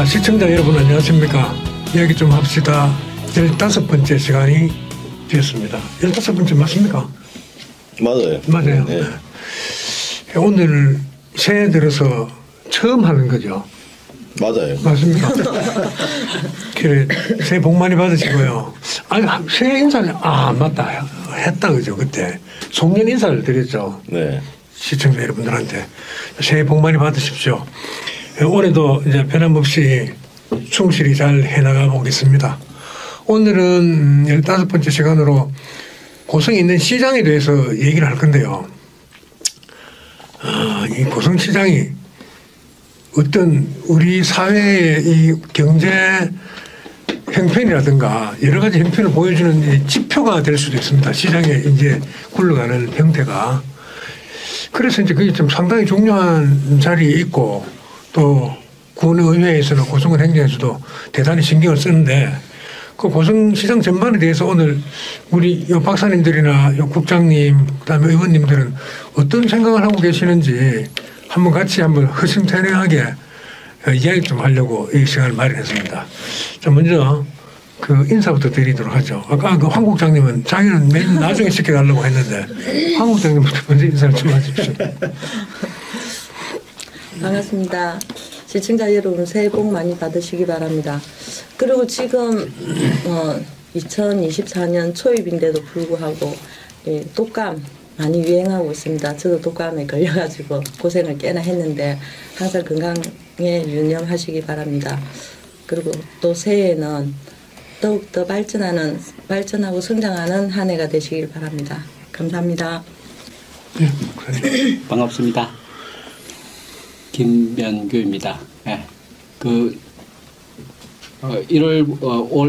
시청자 여러분 안녕하십니까. 이야기 좀 합시다. 15번째 시간이 되었습니다. 15번째 맞습니까? 맞아요. 맞아요. 네. 오늘 새해 들어서 처음 하는 거죠. 맞아요. 맞습니까? 그래, 새해 복 많이 받으시고요. 아니, 새해 인사를, 맞다. 했다, 그죠, 그때. 송년 인사를 드렸죠. 네. 시청자 여러분들한테. 새해 복 많이 받으십시오. 올해도 이제 변함없이 충실히 잘 해나가 보겠습니다. 오늘은 15번째 시간으로 고성에 있는 시장에 대해서 얘기를 할 건데요. 이 고성시장이 어떤 우리 사회의 이 경제 형편이라든가 여러 가지 형편을 보여주는 지표가 될 수도 있습니다. 시장에 이제 굴러가는 형태가. 그래서 이제 그게 좀 상당히 중요한 자리에 있고 또 군의회에서는 고성군 행정에서도 대단히 신경을 쓰는데 그 고성시장 전반에 대해서 오늘 우리 요 박사님들이나 요 국장님 그다음에 의원님들은 어떤 생각을 하고 계시는지 한번 같이 한번 허심탄회하게 이야기 좀 하려고 이 시간을 마련했습니다. 자, 먼저 그 인사부터 드리도록 하죠. 아까 그 황 국장님은 자기는 맨 나중에 시켜달라고 했는데 황 국장님부터 먼저 인사를 좀 하십시오. 반갑습니다. 시청자 여러분 새해 복 많이 받으시기 바랍니다. 그리고 지금 2024년 초입인데도 불구하고 독감 많이 유행하고 있습니다. 저도 독감에 걸려가지고 고생을 꽤나 했는데 항상 건강에 유념하시기 바랍니다. 그리고 또 새해에는 더욱더 발전하고 성장하는 한 해가 되시길 바랍니다. 감사합니다. 반갑습니다. 김변규입니다. 네. 올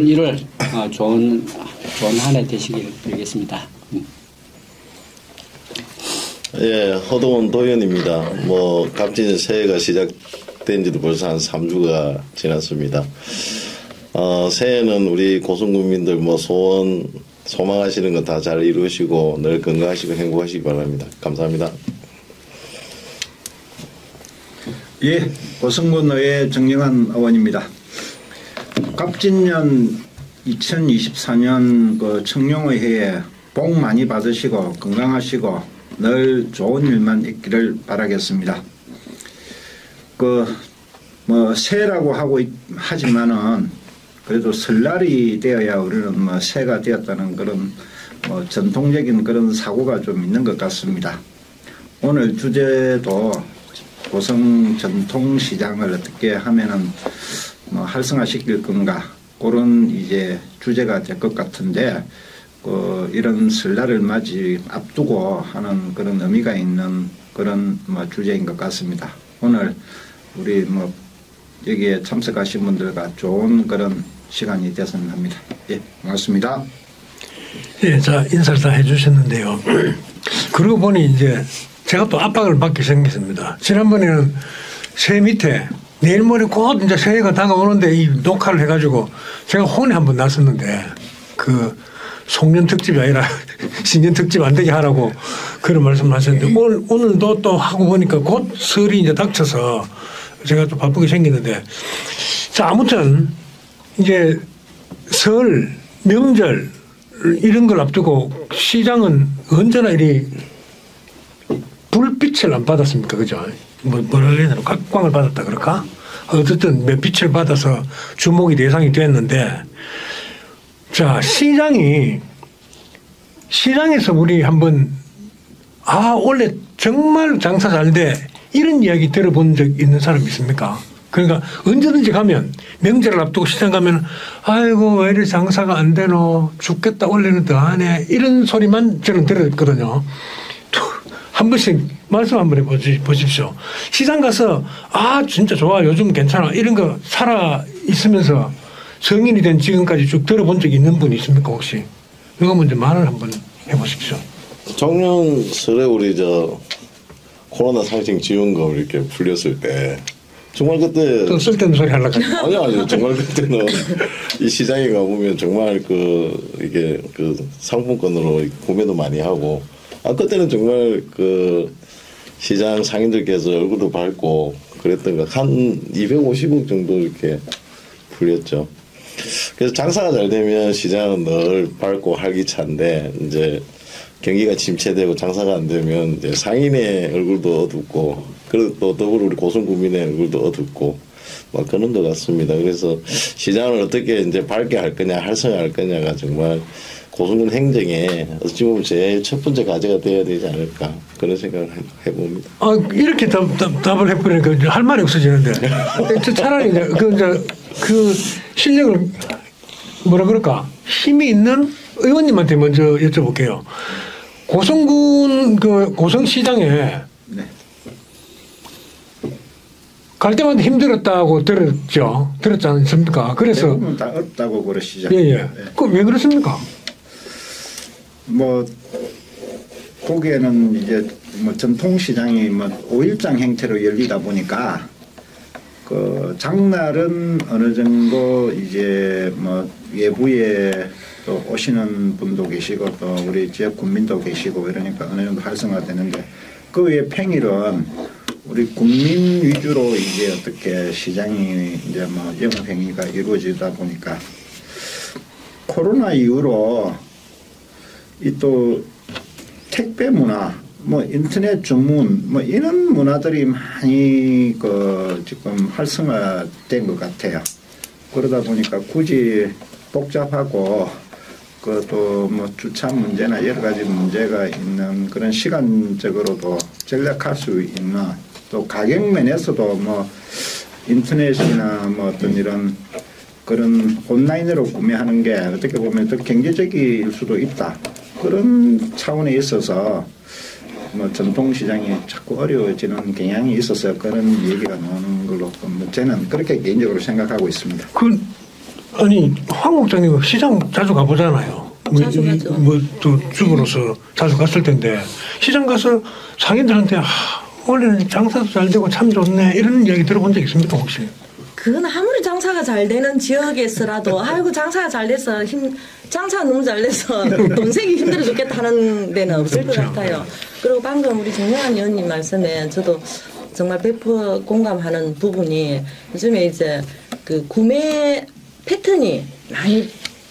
1월 좋은 한 해 되시길 빌겠습니다. 예, 허동원 도현입니다. 갑자기 새해가 시작된 지도 벌써 한 3주가 지났습니다. 새해는 우리 고성군민들 소망하시는 거 다 잘 이루시고 늘 건강하시고 행복하시기 바랍니다. 감사합니다. 예, 고성군의회 정영환 의원입니다. 갑진년 2024년 그 청룡의회에 복 많이 받으시고 건강하시고 늘 좋은 일만 있기를 바라겠습니다. 새해라고 하지만은 그래도 설날이 되어야 우리는 새해가 되었다는 그런 전통적인 그런 사고가 좀 있는 것 같습니다. 오늘 주제도 고성 전통시장을 어떻게 하면은 활성화시킬 건가 그런 이제 주제가 될 것 같은데 이런 설날을 앞두고 하는 그런 의미가 있는 그런 주제인 것 같습니다. 오늘 우리 여기에 참석하신 분들과 좋은 그런 시간이 됐으면 합니다. 예, 고맙습니다. 예, 자 인사를 다 해주셨는데요. 그러고 보니 이제 제가 또 압박을 받기 생겼습니다. 지난번에는 새해 밑에 내일 모레 곧 이제 새해가 다가오는데 이 녹화를 해가지고 제가 혼에 한번 났었는데 그 송년 특집이 아니라 신년 특집 안 되게 하라고 그런 말씀을 하셨는데 오늘도 또 하고 보니까 곧 설이 이제 닥쳐서 제가 또 바쁘게 생기는데 자 아무튼 이제 설, 명절 이런 걸 앞두고 시장은 언제나 이리 불빛을 안 받았습니까? 그죠? 뭐라 해야 되나? 각광을 받았다 그럴까? 어쨌든 몇 빛을 받아서 주목이 대상이 됐는데 자, 시장에서 우리 한번 원래 정말 장사 잘 돼 이런 이야기 들어본 적 있는 사람 있습니까? 그러니까 언제든지 가면 명절을 앞두고 시장 가면 아이고 왜 이래 장사가 안 되노 죽겠다 원래는 더 하네 이런 소리만 저는 들었거든요. 한 번씩 말씀 한번 해보십시오. 시장 가서 진짜 좋아 요즘 괜찮아 이런 거 살아 있으면서 성인이 된 지금까지 쭉 들어본 적 있는 분 있습니까 혹시? 누가 먼저 말을 한번 해보십시오. 작년설에 우리 코로나 상생 지원금 이렇게 풀렸을 때 정말 그때 또 쓸데없는 소리 하려고 아니요 정말 그때는 이 시장에 가보면 정말 이게 상품권으로 구매도 많이 하고 그때는 정말 시장 상인들께서 얼굴도 밝고 그랬던 거. 한 250억 정도 이렇게 풀렸죠. 그래서 장사가 잘 되면 시장은 늘 밝고 활기찬데 이제 경기가 침체되고 장사가 안 되면 이제 상인의 얼굴도 어둡고 그리고 또 더불어 우리 고성구민의 얼굴도 어둡고 막 그런 것 같습니다. 그래서 시장을 어떻게 이제 밝게 할 거냐 활성화할 거냐가 정말 고성군 행정에 어찌 보면 제일 첫 번째 과제가 되어야 되지 않을까 그런 생각을 해봅니다. 아 이렇게 답을 해버리니까 이제 할 말이 없어지는데 차라리 이제 그 실력을 뭐라 그럴까 힘이 있는 의원님한테 먼저 여쭤볼게요. 고성군 그 고성시장에 네. 갈 때마다 힘들었다고 들었지 않습니까? 그래서 대부분 다 없다고 그러시죠. 예예. 네. 그 왜 그렇습니까? 뭐 보기에는 이제 뭐 전통시장이 뭐 5일장 형태로 열리다 보니까 그 장날은 어느 정도 이제 뭐 외부에 또 오시는 분도 계시고 또 우리 지역 군민도 계시고 이러니까 어느 정도 활성화되는데 그 외에 평일은 우리 국민 위주로 이제 어떻게 시장이 이제 뭐 영업 행위가 이루어지다 보니까 코로나 이후로 이 또 택배 문화, 뭐 인터넷 주문, 뭐 이런 문화들이 많이 그 지금 활성화된 것 같아요. 그러다 보니까 굳이 복잡하고 그 또 뭐 주차 문제나 여러 가지 문제가 있는 그런 시간적으로도 전략할 수 있는 또 가격 면에서도 뭐 인터넷이나 뭐 어떤 이런 그런 온라인으로 구매하는 게 어떻게 보면 더 경제적일 수도 있다. 그런 차원에 있어서 뭐 전통시장이 자꾸 어려워지는 경향이 있어서 그런 얘기가 나오는 걸로 뭐 저는 그렇게 개인적으로 생각하고 있습니다. 아니 황 국장님 시장 자주 가보잖아요. 자주 가죠. 뭐또 주부로서 자주 갔을 텐데 시장 가서 상인들한테 원래는 장사도 잘 되고 참 좋네 이런 이야기 들어본 적 있습니까 혹시? 그건 아무리 장사가 잘 되는 지역에서라도 아이고 장사가 잘 돼서 장사가 너무 잘 돼서 돈 세기 힘들어 죽겠다 하는 데는 없을 것 같아요. 그리고 방금 우리 정영환 의원님 말씀에 저도 정말 100% 공감하는 부분이 요즘에 이제 그 구매 패턴이 많이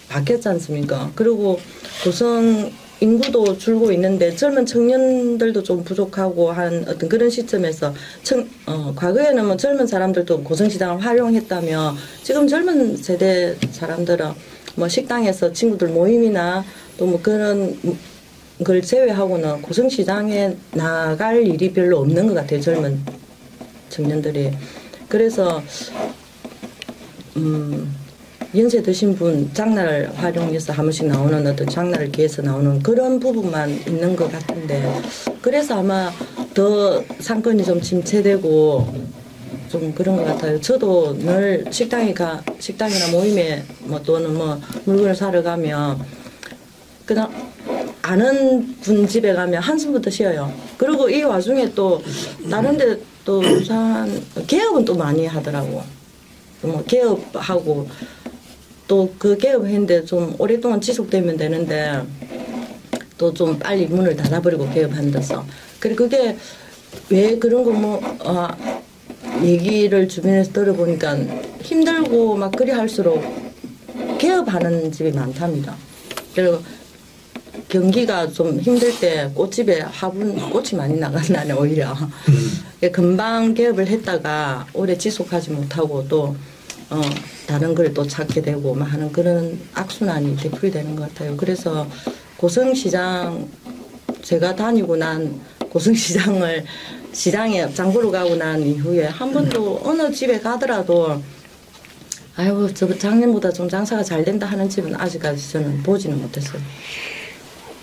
바뀌었지 않습니까? 그리고 고성 인구도 줄고 있는데 젊은 청년들도 좀 부족하고 한 어떤 그런 시점에서 과거에는 뭐 젊은 사람들도 고성시장을 활용했다며 지금 젊은 세대 사람들은 뭐 식당에서 친구들 모임이나 또 뭐 그런 걸 제외하고는 고성시장에 나갈 일이 별로 없는 것 같아요. 젊은 청년들이. 그래서 연세 드신 분 장날 활용해서 한 번씩 나오는 어떤 장날을 기해서 나오는 그런 부분만 있는 것 같은데 그래서 아마 더 상권이 좀 침체되고 좀 그런 것 같아요. 저도 늘 식당이나 모임에 뭐 또는 뭐 물건을 사러 가면 그냥 아는 분 집에 가면 한숨부터 쉬어요. 그리고 이 와중에 또 다른 데 또 부산 개업은 또 많이 하더라고. 뭐 개업하고 또 그 개업했는데 좀 오랫동안 지속되면 되는데 또 좀 빨리 문을 닫아버리고 개업한다서 그리고 그게 왜 그런 거 뭐 얘기를 주변에서 들어보니까 힘들고 막 그리 할수록 개업하는 집이 많답니다. 그리고 경기가 좀 힘들 때 꽃집에 꽃이 많이 나간다네 오히려. 금방 개업을 했다가 오래 지속하지 못하고 또 다른 걸 또 찾게 되고 막 하는 그런 악순환이 되풀이되는 것 같아요. 그래서 고성시장 제가 다니고 난 고성시장을 시장에 장보러 가고 난 이후에 한 번도 어느 집에 가더라도 아이고 저 작년보다 좀 장사가 잘 된다 하는 집은 아직까지 저는 보지는 못했어요.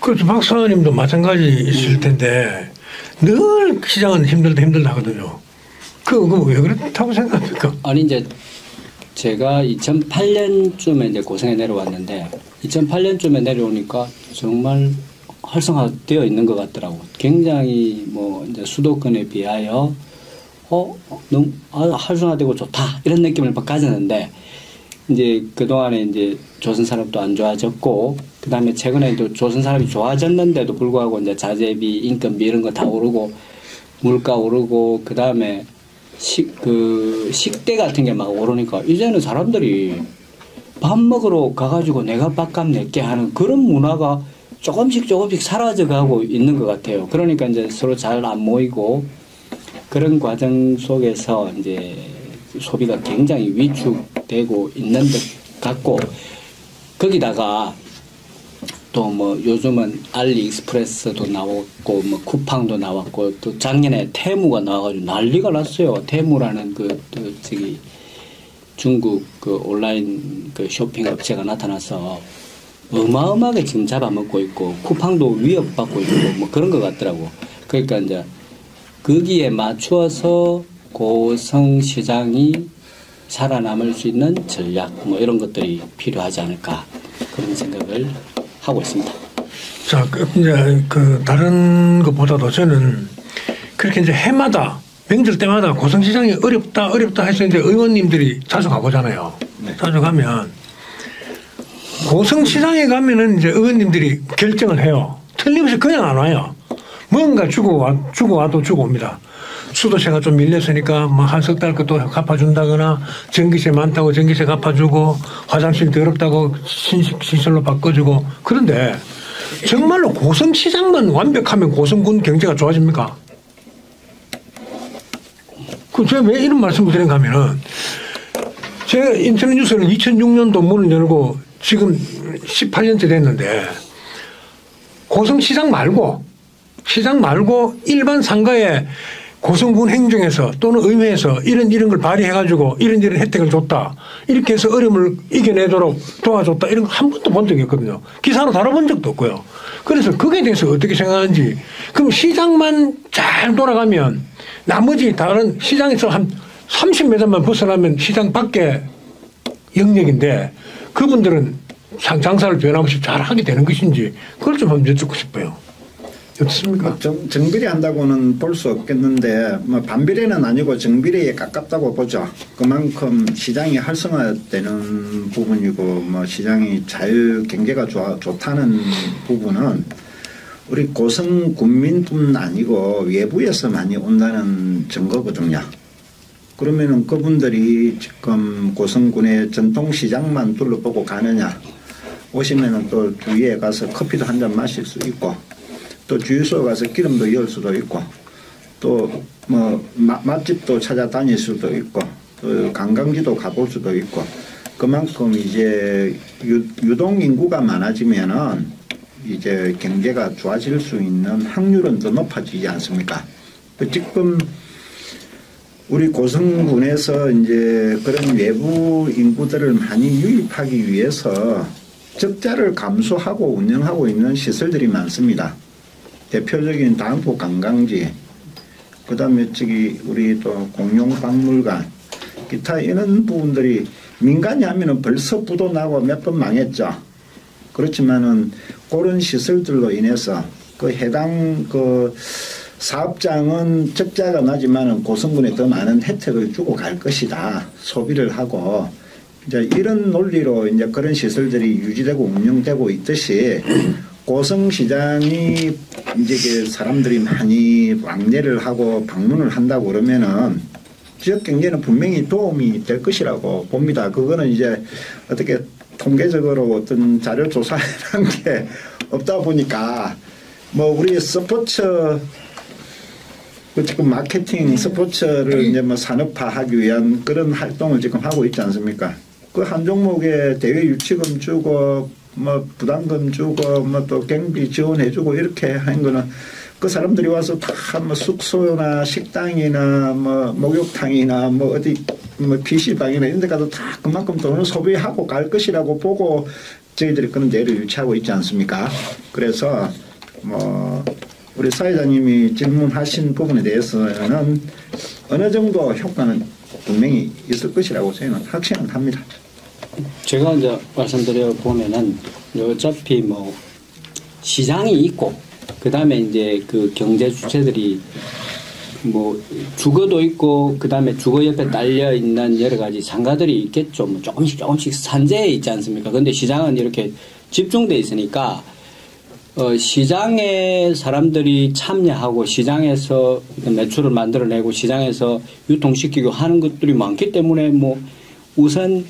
그렇죠. 박 사장님도 마찬가지 있을 텐데 늘 시장은 힘들다 하거든요. 그거 왜 그렇다고 생각합니까? 아니 이제 제가 2008년쯤에 이제 고성에 내려왔는데 2008년쯤에 내려오니까 정말 활성화되어 있는 것 같더라고. 굉장히 뭐 이제 수도권에 비하여 너무 활성화되고 좋다 이런 느낌을 가졌는데 이제 그 동안에 이제 조선 산업도 안 좋아졌고 그 다음에 최근에 또 조선 산업이 좋아졌는데도 불구하고 이제 자재비, 인건비 이런 거 다 오르고 물가 오르고 그 다음에 식대 같은 게 막 오르니까 이제는 사람들이 밥 먹으러 가가지고 내가 밥값 낼게 하는 그런 문화가 조금씩 사라져가고 있는 것 같아요. 그러니까 이제 서로 잘 안 모이고 그런 과정 속에서 이제 소비가 굉장히 위축되고 있는 것 같고 거기다가 또 뭐 요즘은 알리익스프레스도 나왔고 뭐 쿠팡도 나왔고 또 작년에 테무가 나와가지고 난리가 났어요. 테무라는 저기 중국 그 온라인 그 쇼핑 업체가 나타나서 어마어마하게 지금 잡아먹고 있고 쿠팡도 위협받고 있고 뭐 그런 것 같더라고. 그러니까 이제 거기에 맞추어서 고성 시장이 살아남을 수 있는 전략 뭐 이런 것들이 필요하지 않을까 그런 생각을 하고 있습니다. 자, 이제 다른 것보다도 저는 그렇게 이제 해마다 명절 때마다 고성시장이 어렵다 해서 이제 의원님들이 자주 가보잖아요. 네. 자주 가면 고성시장에 가면은 이제 의원님들이 결정을 해요. 틀림없이 그냥 안 와요. 뭔가 주고 와도 주고 옵니다. 수도세가 좀 밀렸으니까 뭐 한 석 달 것도 갚아준다거나 전기세 많다고 전기세 갚아주고 화장실 더럽다고 신식시설로 바꿔주고 그런데 정말로 고성시장만 완벽하면 고성군 경제가 좋아집니까? 제가 왜 이런 말씀을 드린가 하면은 제가 인터넷 뉴스는 2006년도 문을 열고 지금 18년째 됐는데 고성시장 말고 일반 상가에 고성군 행정에서 또는 의회에서 이런 걸 발의해가지고 이런 혜택을 줬다. 이렇게 해서 어려움을 이겨내도록 도와줬다. 이런 거 한 번도 본 적이 없거든요. 기사로 다뤄본 적도 없고요. 그래서 거기에 대해서 어떻게 생각하는지. 그럼 시장만 잘 돌아가면 나머지 다른 시장에서 한 30m만 벗어나면 시장 밖에 영역인데 그분들은 장사를 변함없이 잘 하게 되는 것인지 그걸 좀 한번 여쭙고 싶어요. 어떻습니까? 정비례 한다고는 볼 수 없겠는데 뭐 반비례는 아니고 정비례에 가깝다고 보죠. 그만큼 시장이 활성화되는 부분이고 뭐 시장이 자유 경제가 좋다는 부분은 우리 고성 군민뿐 아니고 외부에서 많이 온다는 증거거든요. 그러면은 그분들이 지금 고성군의 전통시장만 둘러보고 가느냐, 오시면은 또 주위에 가서 커피도 한 잔 마실 수 있고, 또 주유소 가서 기름도 열 수도 있고, 또 뭐 맛집도 찾아다닐 수도 있고, 또 관광지도 가볼 수도 있고, 그만큼 이제 유동 인구가 많아지면은 이제 경제가 좋아질 수 있는 확률은 더 높아지지 않습니까? 지금 우리 고성군에서 이제 그런 외부 인구들을 많이 유입하기 위해서 적자를 감수하고 운영하고 있는 시설들이 많습니다. 대표적인 당포 관광지, 그 다음에 저기 우리 또 공룡박물관, 기타 이런 부분들이 민간이 하면은 벌써 부도 나고 몇 번 망했죠. 그렇지만은 그런 시설들로 인해서 그 해당 그 사업장은 적자가 나지만은 고성군에 더 많은 혜택을 주고 갈 것이다. 소비를 하고 이제 이런 논리로 이제 그런 시설들이 유지되고 운영되고 있듯이 고성시장이 이제 사람들이 많이 왕래를 하고 방문을 한다고 그러면은 지역 경제는 분명히 도움이 될 것이라고 봅니다. 그거는 이제 어떻게 통계적으로 어떤 자료 조사라는 게 없다 보니까 뭐 우리 스포츠 지금 마케팅 스포츠를 이제 뭐 산업화하기 위한 그런 활동을 지금 하고 있지 않습니까? 그 한 종목에 대회 유치금 주고 뭐 부담금 주고 뭐 또 경비 지원해주고 이렇게 하는 거는 그 사람들이 와서 다 뭐 숙소나 식당이나 뭐 목욕탕이나 뭐 어디 뭐 PC방이나 이런 데 가도 다 그만큼 돈을 소비하고 갈 것이라고 보고 저희들이 그런 대회를 유치하고 있지 않습니까? 그래서 뭐 우리 사회자님이 질문하신 부분에 대해서는 어느 정도 효과는 분명히 있을 것이라고 저희는 확신은 합니다. 제가 이제 말씀드려 보면은 어차피 뭐 시장이 있고 그 다음에 이제 그 경제 주체들이 뭐 주거도 있고 그 다음에 주거 옆에 딸려 있는 여러 가지 상가들이 있겠죠. 뭐 조금씩 산재해 있지 않습니까? 근데 시장은 이렇게 집중돼 있으니까 시장에 사람들이 참여하고 시장에서 매출을 만들어내고 시장에서 유통시키고 하는 것들이 많기 때문에 뭐 우선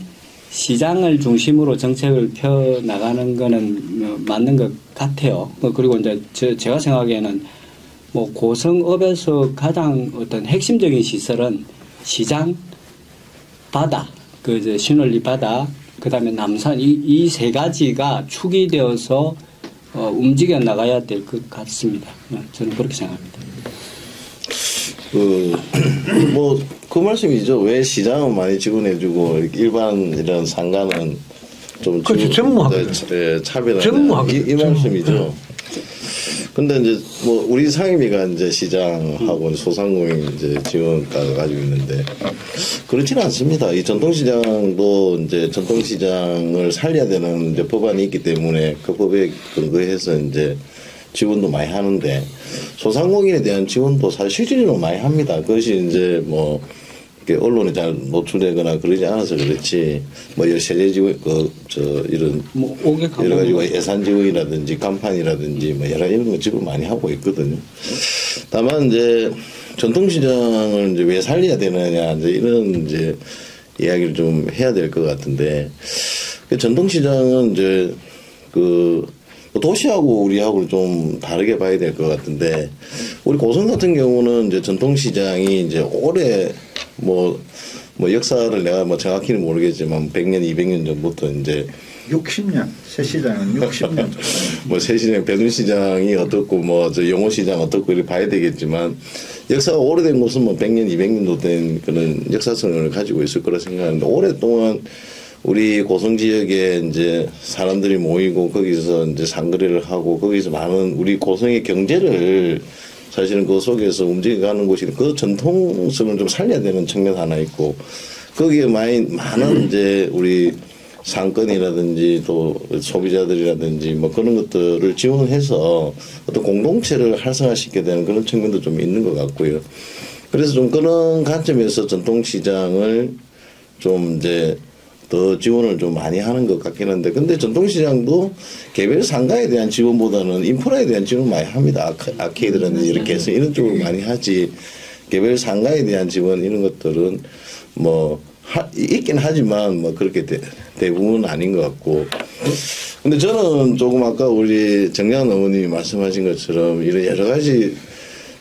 시장을 중심으로 정책을 펴 나가는 거는 맞는 것 같아요. 그리고 이제 제가 생각에는 뭐 고성읍에서 가장 어떤 핵심적인 시설은 시장, 바다, 그 이제 신월리 바다, 그다음에 남산 이 세 가지가 축이 되어서 움직여 나가야 될 것 같습니다. 저는 그렇게 생각합니다. 그 말씀이죠. 왜 시장은 많이 지원해주고 일반 이런 상가는 좀 그렇죠. 전무하거든요. 차별하는 이 말씀이죠. 근데 이제 뭐 우리 상임위가 이제 시장하고 소상공인 이제 지원가가 가지고 있는데 그렇지는 않습니다. 이 전통시장도 이제 전통시장을 살려야 되는 이제 법안이 있기 때문에 그 법에 근거해서 이제 지원도 많이 하는데 소상공인에 대한 지원도 사실 실질적으로 많이 합니다. 그것이 이제 뭐 언론에 잘 노출되거나 그러지 않아서 그렇지 뭐 세제 지원 이런 뭐 여러 가지 예산 지원이라든지 간판이라든지 뭐 여러 이런 거 지금 많이 하고 있거든요. 다만 이제 전통시장을 이제 왜 살려야 되느냐 이제 이런 이제 이야기를 좀 해야 될 것 같은데 전통시장은 이제 도시하고 우리하고 좀 다르게 봐야 될 것 같은데 우리 고성 같은 경우는 이제 전통시장이 이제 오래 뭐 역사를 내가 뭐 정확히는 모르겠지만 100년, 200년 전부터 이제 60년 새 시장은 60년 뭐 새 시장, 배둔시장이 어떻고 뭐 저 영호시장 어떻고 이렇게 봐야 되겠지만 역사가 오래된 곳은 뭐 100년, 200년도 된 그런 역사성을 가지고 있을 거라 생각하는데 오랫동안 우리 고성 지역에 이제 사람들이 모이고 거기서 이제 상거래를 하고 거기서 많은 우리 고성의 경제를 사실은 그 속에서 움직여가는 곳이 그 전통성을 좀 살려야 되는 측면 하나 있고 거기에 많은 이제 우리 상권이라든지 또 소비자들이라든지 뭐 그런 것들을 지원해서 어떤 공동체를 활성화시켜야 되는 그런 측면도 좀 있는 것 같고요. 그래서 좀 그런 관점에서 전통시장을 좀 이제 더 지원을 좀 많이 하는 것 같긴 한데 근데 전통시장도 개별 상가에 대한 지원보다는 인프라에 대한 지원을 많이 합니다. 아케이드라든지 이렇게 해서 이런 쪽으로 많이 하지 개별 상가에 대한 지원 이런 것들은 뭐 있긴 하지만 뭐 그렇게 대부분은 아닌 것 같고 근데 저는 조금 아까 우리 정양 어머님이 말씀하신 것처럼 이런 여러 가지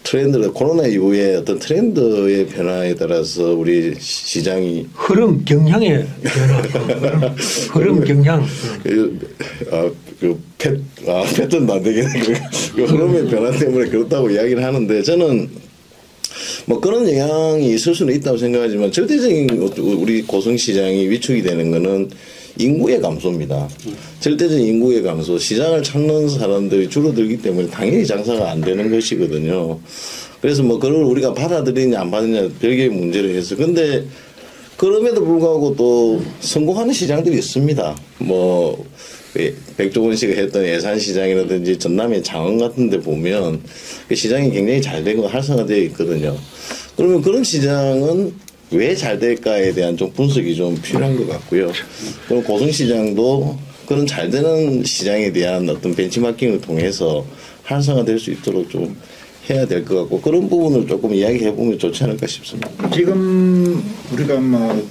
트렌드를 코로나 이후에 어떤 트렌드의 변화에 따라서 우리 시장이 흐름 경향의 변화, 흐름 경향. 패턴도 안 되겠네. 그 흐름의 변화 때문에 그렇다고 이야기를 하는데 저는 뭐 그런 영향이 있을 수는 있다고 생각하지만 절대적인 우리 고성시장이 위축이 되는 거는 인구의 감소입니다. 절대적인 인구의 감소, 시장을 찾는 사람들이 줄어들기 때문에 당연히 장사가 안 되는 것이거든요. 그래서 뭐 그걸 우리가 받아들이냐 안 받느냐 별개의 문제를 해서 근데 그럼에도 불구하고 또 성공하는 시장들이 있습니다. 뭐 백종원 씨가 했던 예산시장이라든지 전남의 장원 같은 데 보면 그 시장이 굉장히 잘 되고 활성화되어 있거든요. 그러면 그런 시장은 왜 잘 될까에 대한 좀 분석이 좀 필요한 것 같고요. 그럼 고성시장도 그런 잘 되는 시장에 대한 어떤 벤치마킹을 통해서 활성화될 수 있도록 좀 해야 될 것 같고 그런 부분을 조금 이야기해 보면 좋지 않을까 싶습니다. 지금 우리가 뭐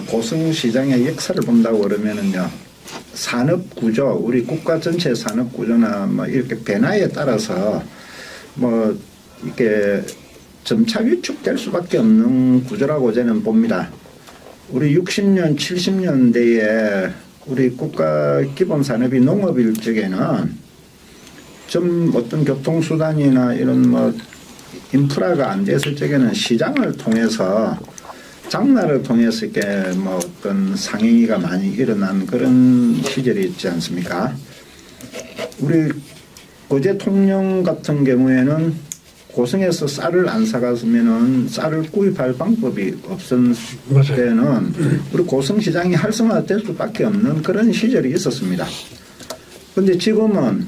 고성시장의 역사를 본다고 그러면은요. 산업구조, 우리 국가 전체 산업구조나 뭐 이렇게 변화에 따라서 뭐 이렇게 점차 위축될 수밖에 없는 구조라고 저는 봅니다. 우리 60년, 70년대에 우리 국가 기본 산업이 농업일 적에는 좀 어떤 교통수단이나 이런 뭐 인프라가 안 됐을 적에는 시장을 통해서 장날을 통해서 이렇게 뭐 어떤 상행위가 많이 일어난 그런 시절이 있지 않습니까? 우리 고대 통영 같은 경우에는 고성에서 쌀을 안 사갔으면은 쌀을 구입할 방법이 없을 때는 우리 고성시장이 활성화될 수밖에 없는 그런 시절이 있었습니다. 그런데 지금은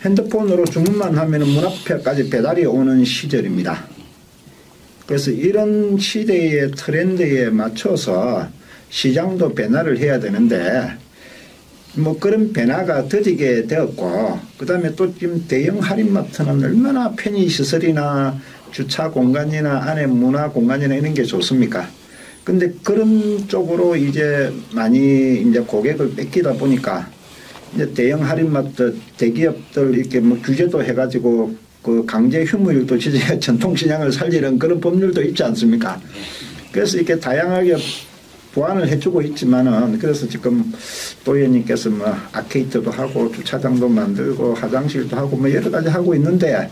핸드폰으로 주문만 하면은 문 앞에까지 배달이 오는 시절입니다. 그래서 이런 시대의 트렌드에 맞춰서 시장도 변화를 해야 되는데 뭐 그런 변화가 더디게 되었고 그다음에 또 지금 대형 할인마트는 얼마나 편의 시설이나 주차 공간이나 안에 문화 공간이나 이런 게 좋습니까? 근데 그런 쪽으로 이제 많이 이제 고객을 뺏기다 보니까 이제 대형 할인마트 대기업들 이렇게 뭐 규제도 해가지고 그 강제 휴무율도 지정해 전통시장을 살리는 그런 법률도 있지 않습니까? 그래서 이렇게 다양하게 보완을 해주고 있지만은 그래서 지금 도의원님께서 뭐 아케이드도 하고 주차장도 만들고 화장실도 하고 뭐 여러 가지 하고 있는데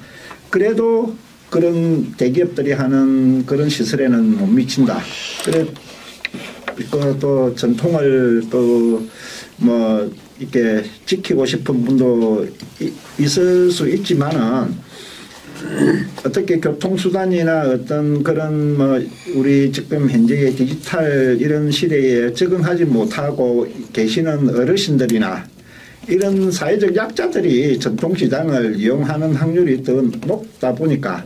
그래도 그런 대기업들이 하는 그런 시설에는 못 미친다. 그래 또 전통을 또 뭐 이렇게 지키고 싶은 분도 있을 수 있지만은 어떻게 교통수단이나 어떤 그런 뭐 우리 지금 현재의 디지털 이런 시대에 적응하지 못하고 계시는 어르신들이나 이런 사회적 약자들이 전통시장을 이용하는 확률이 더 높다 보니까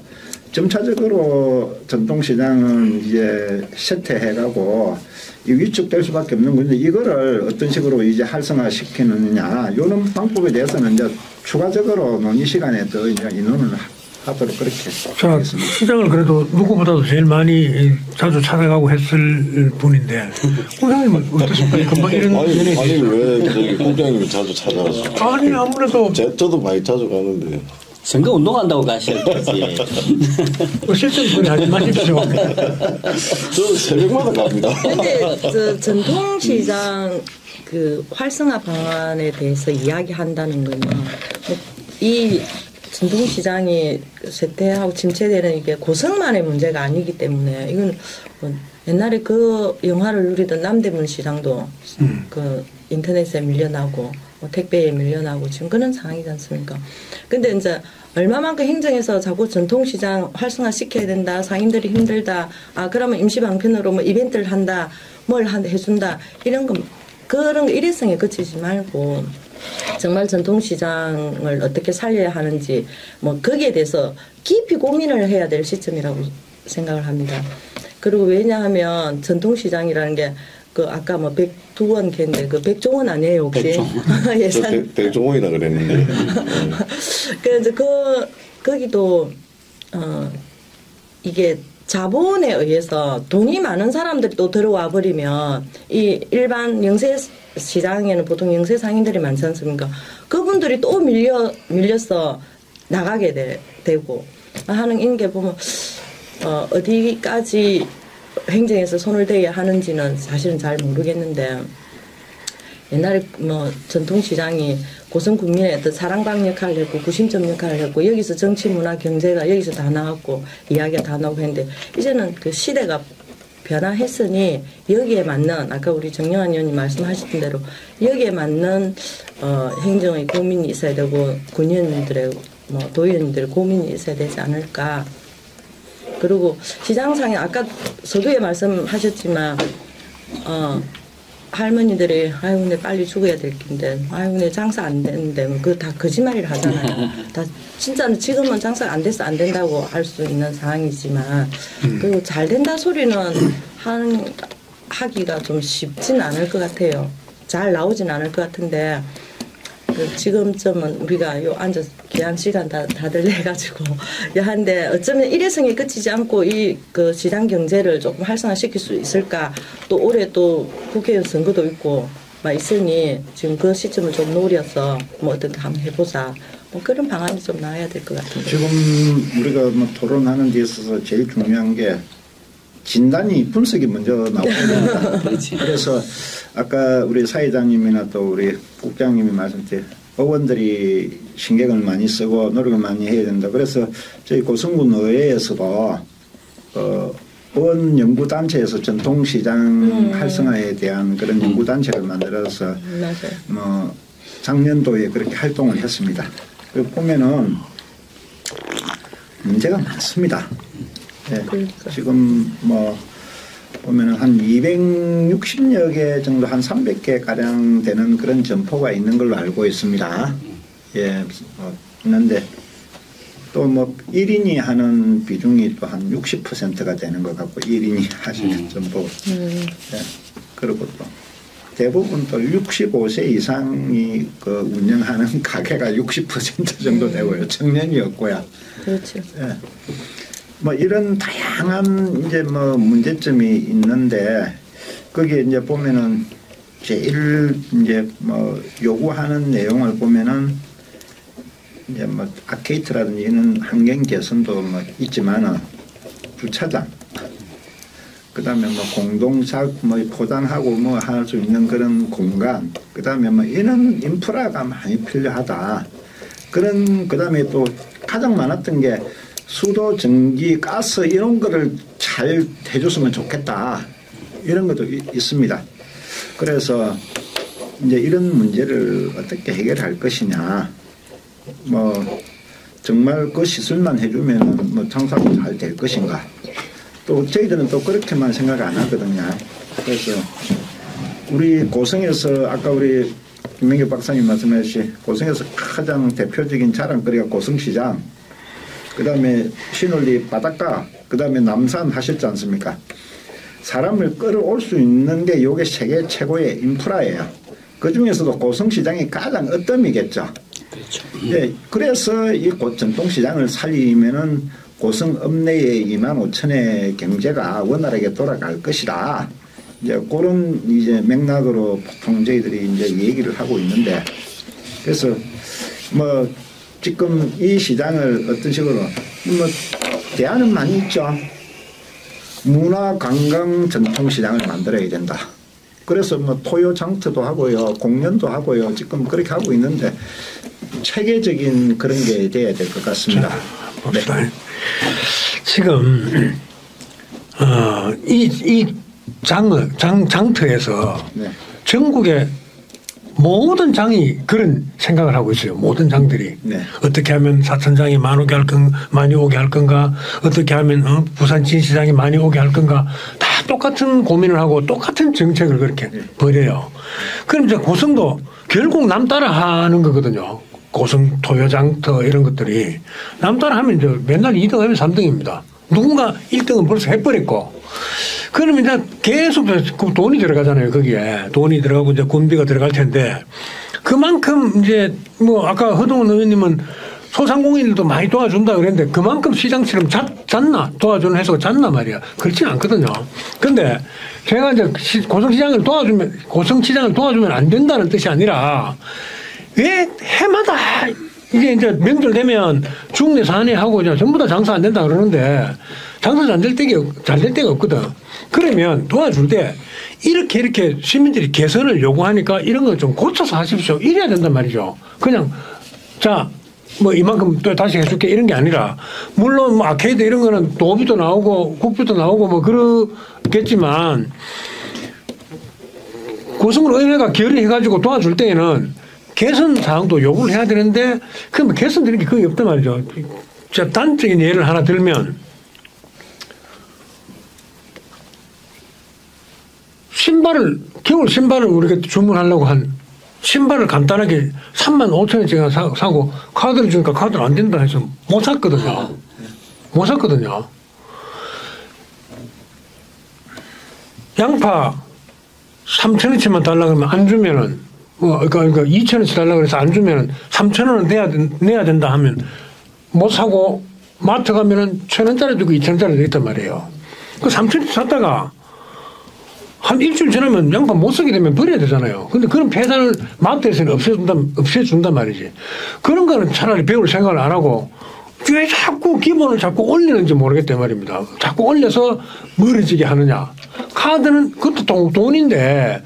점차적으로 전통시장은 이제 쇠퇴해가고 위축될 수밖에 없는 건데 이거를 어떤 식으로 이제 활성화시키느냐 이런 방법에 대해서는 이제 추가적으로 논의 시간에 더 이제 의논을 하도록 그렇게 자, 시장을 그래도 누구보다도 제일 많이 자주 찾아가고 했을 분인데 국장님은 어떻습니까? 금방 이런 아니 연예계 왜 저기 국장님이 자주 찾아와서 아니 아무래도 저도 많이 자주 가는데 선거 운동한다고 가셔야 되지. 실전 소리 하지 마십시오. 저는 새벽마다 갑니다. 근데 저 전통시장 그 활성화 방안에 대해서 이야기한다는 건요. 이 전통시장이 쇠퇴하고 침체되는 이게 고성만의 문제가 아니기 때문에 이건 뭐 옛날에 그 영화를 누리던 남대문 시장도 그 인터넷에 밀려나고 뭐 택배에 밀려나고 지금 그런 상황이지 않습니까? 근데 이제 얼마만큼 행정에서 자꾸 전통시장 활성화 시켜야 된다. 상인들이 힘들다. 아 그러면 임시방편으로 뭐 이벤트를 한다. 뭘 해준다. 이런 거 그런 일회성에 그치지 말고 정말 전통시장을 어떻게 살려야 하는지 뭐 거기에 대해서 깊이 고민을 해야 될 시점이라고 생각을 합니다. 그리고 왜냐하면 전통시장이라는 게 그 아까 뭐 102원 캔데 그 백종원 아니에요 혹시? 예산 백종원이라 그랬는데. 그래서 거기도 이게 자본에 의해서 돈이 많은 사람들이 또 들어와 버리면 이 일반 영세 시장에는 보통 영세 상인들이 많지 않습니까? 그분들이 또 밀려서 나가게 되고 하는 게 보면 어디까지 행정에서 손을 대야 하는지는 사실은 잘 모르겠는데 옛날에 뭐 전통시장이 고성국민의 어떤 사랑방 역할을 했고 구심점 역할을 했고 여기서 정치 문화 경제가 여기서 다 나왔고 이야기가 다 나오고 했는데 이제는 그 시대가 변화했으니 여기에 맞는 아까 우리 정영환 의원님 말씀하셨던 대로 여기에 맞는 행정의 고민이 있어야 되고 군의원님들의 뭐 도의원님들의 고민이 있어야 되지 않을까. 그리고 시장상에 아까 서두에 말씀하셨지만 할머니들이 아유 근데 빨리 죽어야 될 텐데 아유 근데 장사 안 되는데 뭐 그거 다 거짓말이라 하잖아요. 다 진짜 지금은 장사가 안 돼서 안 된다고 할 수 있는 상황이지만 그리고 잘 된다 소리는 하기가 좀 쉽진 않을 것 같아요. 잘 나오진 않을 것 같은데 그 지금쯤은 우리가 요 앉아서 귀한 시간 다들 내가지고 한데 어쩌면 일회성에 그치지 않고 이 그 시장 경제를 조금 활성화시킬 수 있을까. 또 올해 또 국회의원 선거도 있고 막 있으니 지금 그 시점을 좀 노려서 뭐 어떻게 한번 해보자. 뭐 그런 방안이 좀 나와야 될 것 같은데. 지금 우리가 뭐 토론하는 데 있어서 제일 중요한 게 진단이 분석이 먼저 나옵니다. 그래서 아까 우리 사회자님이나 또 우리 국장님이 말씀드린 의원들이 신경을 많이 쓰고 노력을 많이 해야 된다. 그래서 저희 고성군 의회에서도 의원 연구단체에서 전통시장 활성화에 대한 그런 연구단체를 만들어서 뭐 작년도에 그렇게 활동을 했습니다. 그 보면은 문제가 많습니다. 네, 그러니까. 지금 뭐 보면은 한 260여 개 정도 한 300개 가량 되는 그런 점포가 있는 걸로 알고 있습니다. 예, 있는데 또 뭐 1인이 하는 비중이 또 한 60%가 되는 것 같고 1인이 하시는 점포. 예, 그리고 또 대부분 또 65세 이상이 그 운영하는 가게가 60% 정도 되고요. 청년이었고요. 그렇죠. 예. 뭐 이런 다양한 이제 뭐 문제점이 있는데 거기에 이제 보면은 제일 이제 뭐 요구하는 내용을 보면은 이제 뭐 아케이트라든지 이런 환경 개선도 뭐 있지만은 주차장 그다음에 뭐 공동사 뭐 포장하고 뭐 할 수 있는 그런 공간 그다음에 뭐 이런 인프라가 많이 필요하다. 그다음에 또 가장 많았던 게 수도, 전기, 가스 이런 거를 잘 해줬으면 좋겠다. 이런 것도 있습니다. 그래서 이제 이런 문제를 어떻게 해결할 것이냐. 뭐 정말 그 시설만 해주면 뭐 장사가 잘 될 것인가. 또 저희들은 또 그렇게만 생각 안 하거든요. 그래서 우리 고성에서 아까 우리 김명규 박사님 말씀하셨듯이 고성에서 가장 대표적인 자랑거리가 고성시장, 그 다음에 신월리 바닷가, 그 다음에 남산 하셨지 않습니까? 사람을 끌어올 수 있는 게 이게 세계 최고의 인프라예요. 그 중에서도 고성시장이 가장 으뜸이겠죠. 그렇죠. 예, 그래서 이 전통시장을 살리면은 고성 읍내의 2만 5천의 경제가 원활하게 돌아갈 것이다. 이제 그런 이제 맥락으로 보통 저희들이 이제 얘기를 하고 있는데, 그래서 뭐 지금 이 시장을 어떤 식으로 뭐 대안은 많이 있죠. 문화 관광 전통시장을 만들어야 된다. 그래서 뭐 토요 장터도 하고요, 공연도 하고요, 지금 그렇게 하고 있는데 체계적인 그런 게 돼야 될 것 같습니다. 봅시다. 네. 지금 이 장터에서 네. 전국의 모든 장이 그런 생각을 하고 있어요. 모든 장들이. 네. 어떻게 하면 사천장이 많이 오게 할 건가, 어떻게 하면 부산 진시장이 많이 오게 할 건가, 다 똑같은 고민을 하고 똑같은 정책을 그렇게 벌여요. 그럼 이제 고성도 결국 남 따라 하는 거거든요. 고성 토요장터 이런 것들이 남 따라 하면 이제 맨날 2등 하면 3등입니다. 누군가 1등은 벌써 해버렸고. 그러면 이제 계속 돈이 들어가잖아요. 거기에. 돈이 들어가고 이제 군비가 들어갈 텐데 그만큼 이제 뭐 아까 허동훈 의원님은 소상공인들도 많이 도와준다 그랬는데 그만큼 시장처럼 잤나? 도와주는 해서가 잤나 말이야. 그렇지는 않거든요. 근데 제가 이제 고성시장을 도와주면 안 된다는 뜻이 아니라 왜 해마다 이제 명절 되면 중내 산에 하고 이제 전부 다 장사 안 된다 그러는데 장사 잘 될 때가 없거든. 그러면 도와줄 때 이렇게 시민들이 개선을 요구하니까 이런 거 좀 고쳐서 하십시오. 이래야 된단 말이죠. 그냥 자 뭐 이만큼 또 다시 해줄게 이런 게 아니라 물론 뭐 아케이드 이런 거는 도비도 나오고 국비도 나오고 뭐 그러겠지만 고성을 의회가 결의해가지고 도와줄 때에는 개선 사항도 요구를 해야 되는데 그럼 개선되는 게 거의 없단 말이죠. 자, 단적인 예를 하나 들면 겨울 신발을 우리가 주문하려고 한 신발을 간단하게 35,000원짜리 사고 카드를 주니까 카드를 안 된다 해서 못 샀거든요. 양파 3,000원치만 달라 그러면 안 주면은 그러니까 2,000원치 달라 그래서 안 주면은 3,000원은 내야 된다 하면 못 사고 마트 가면은 1,000원짜리 주고 2,000원짜리 되겠단 말이에요. 그 3,000원치 샀다가 한 일주일 지나면 양파 못 쓰게 되면 버려야 되잖아요. 근데 그런 폐단을 마트에서는 없애준단 말이지. 그런 거는 차라리 배울 생각을 안 하고 왜 자꾸 기본을 자꾸 올리는지 모르겠단 말입니다. 자꾸 올려서 멀어지게 하느냐. 카드는 그것도 돈인데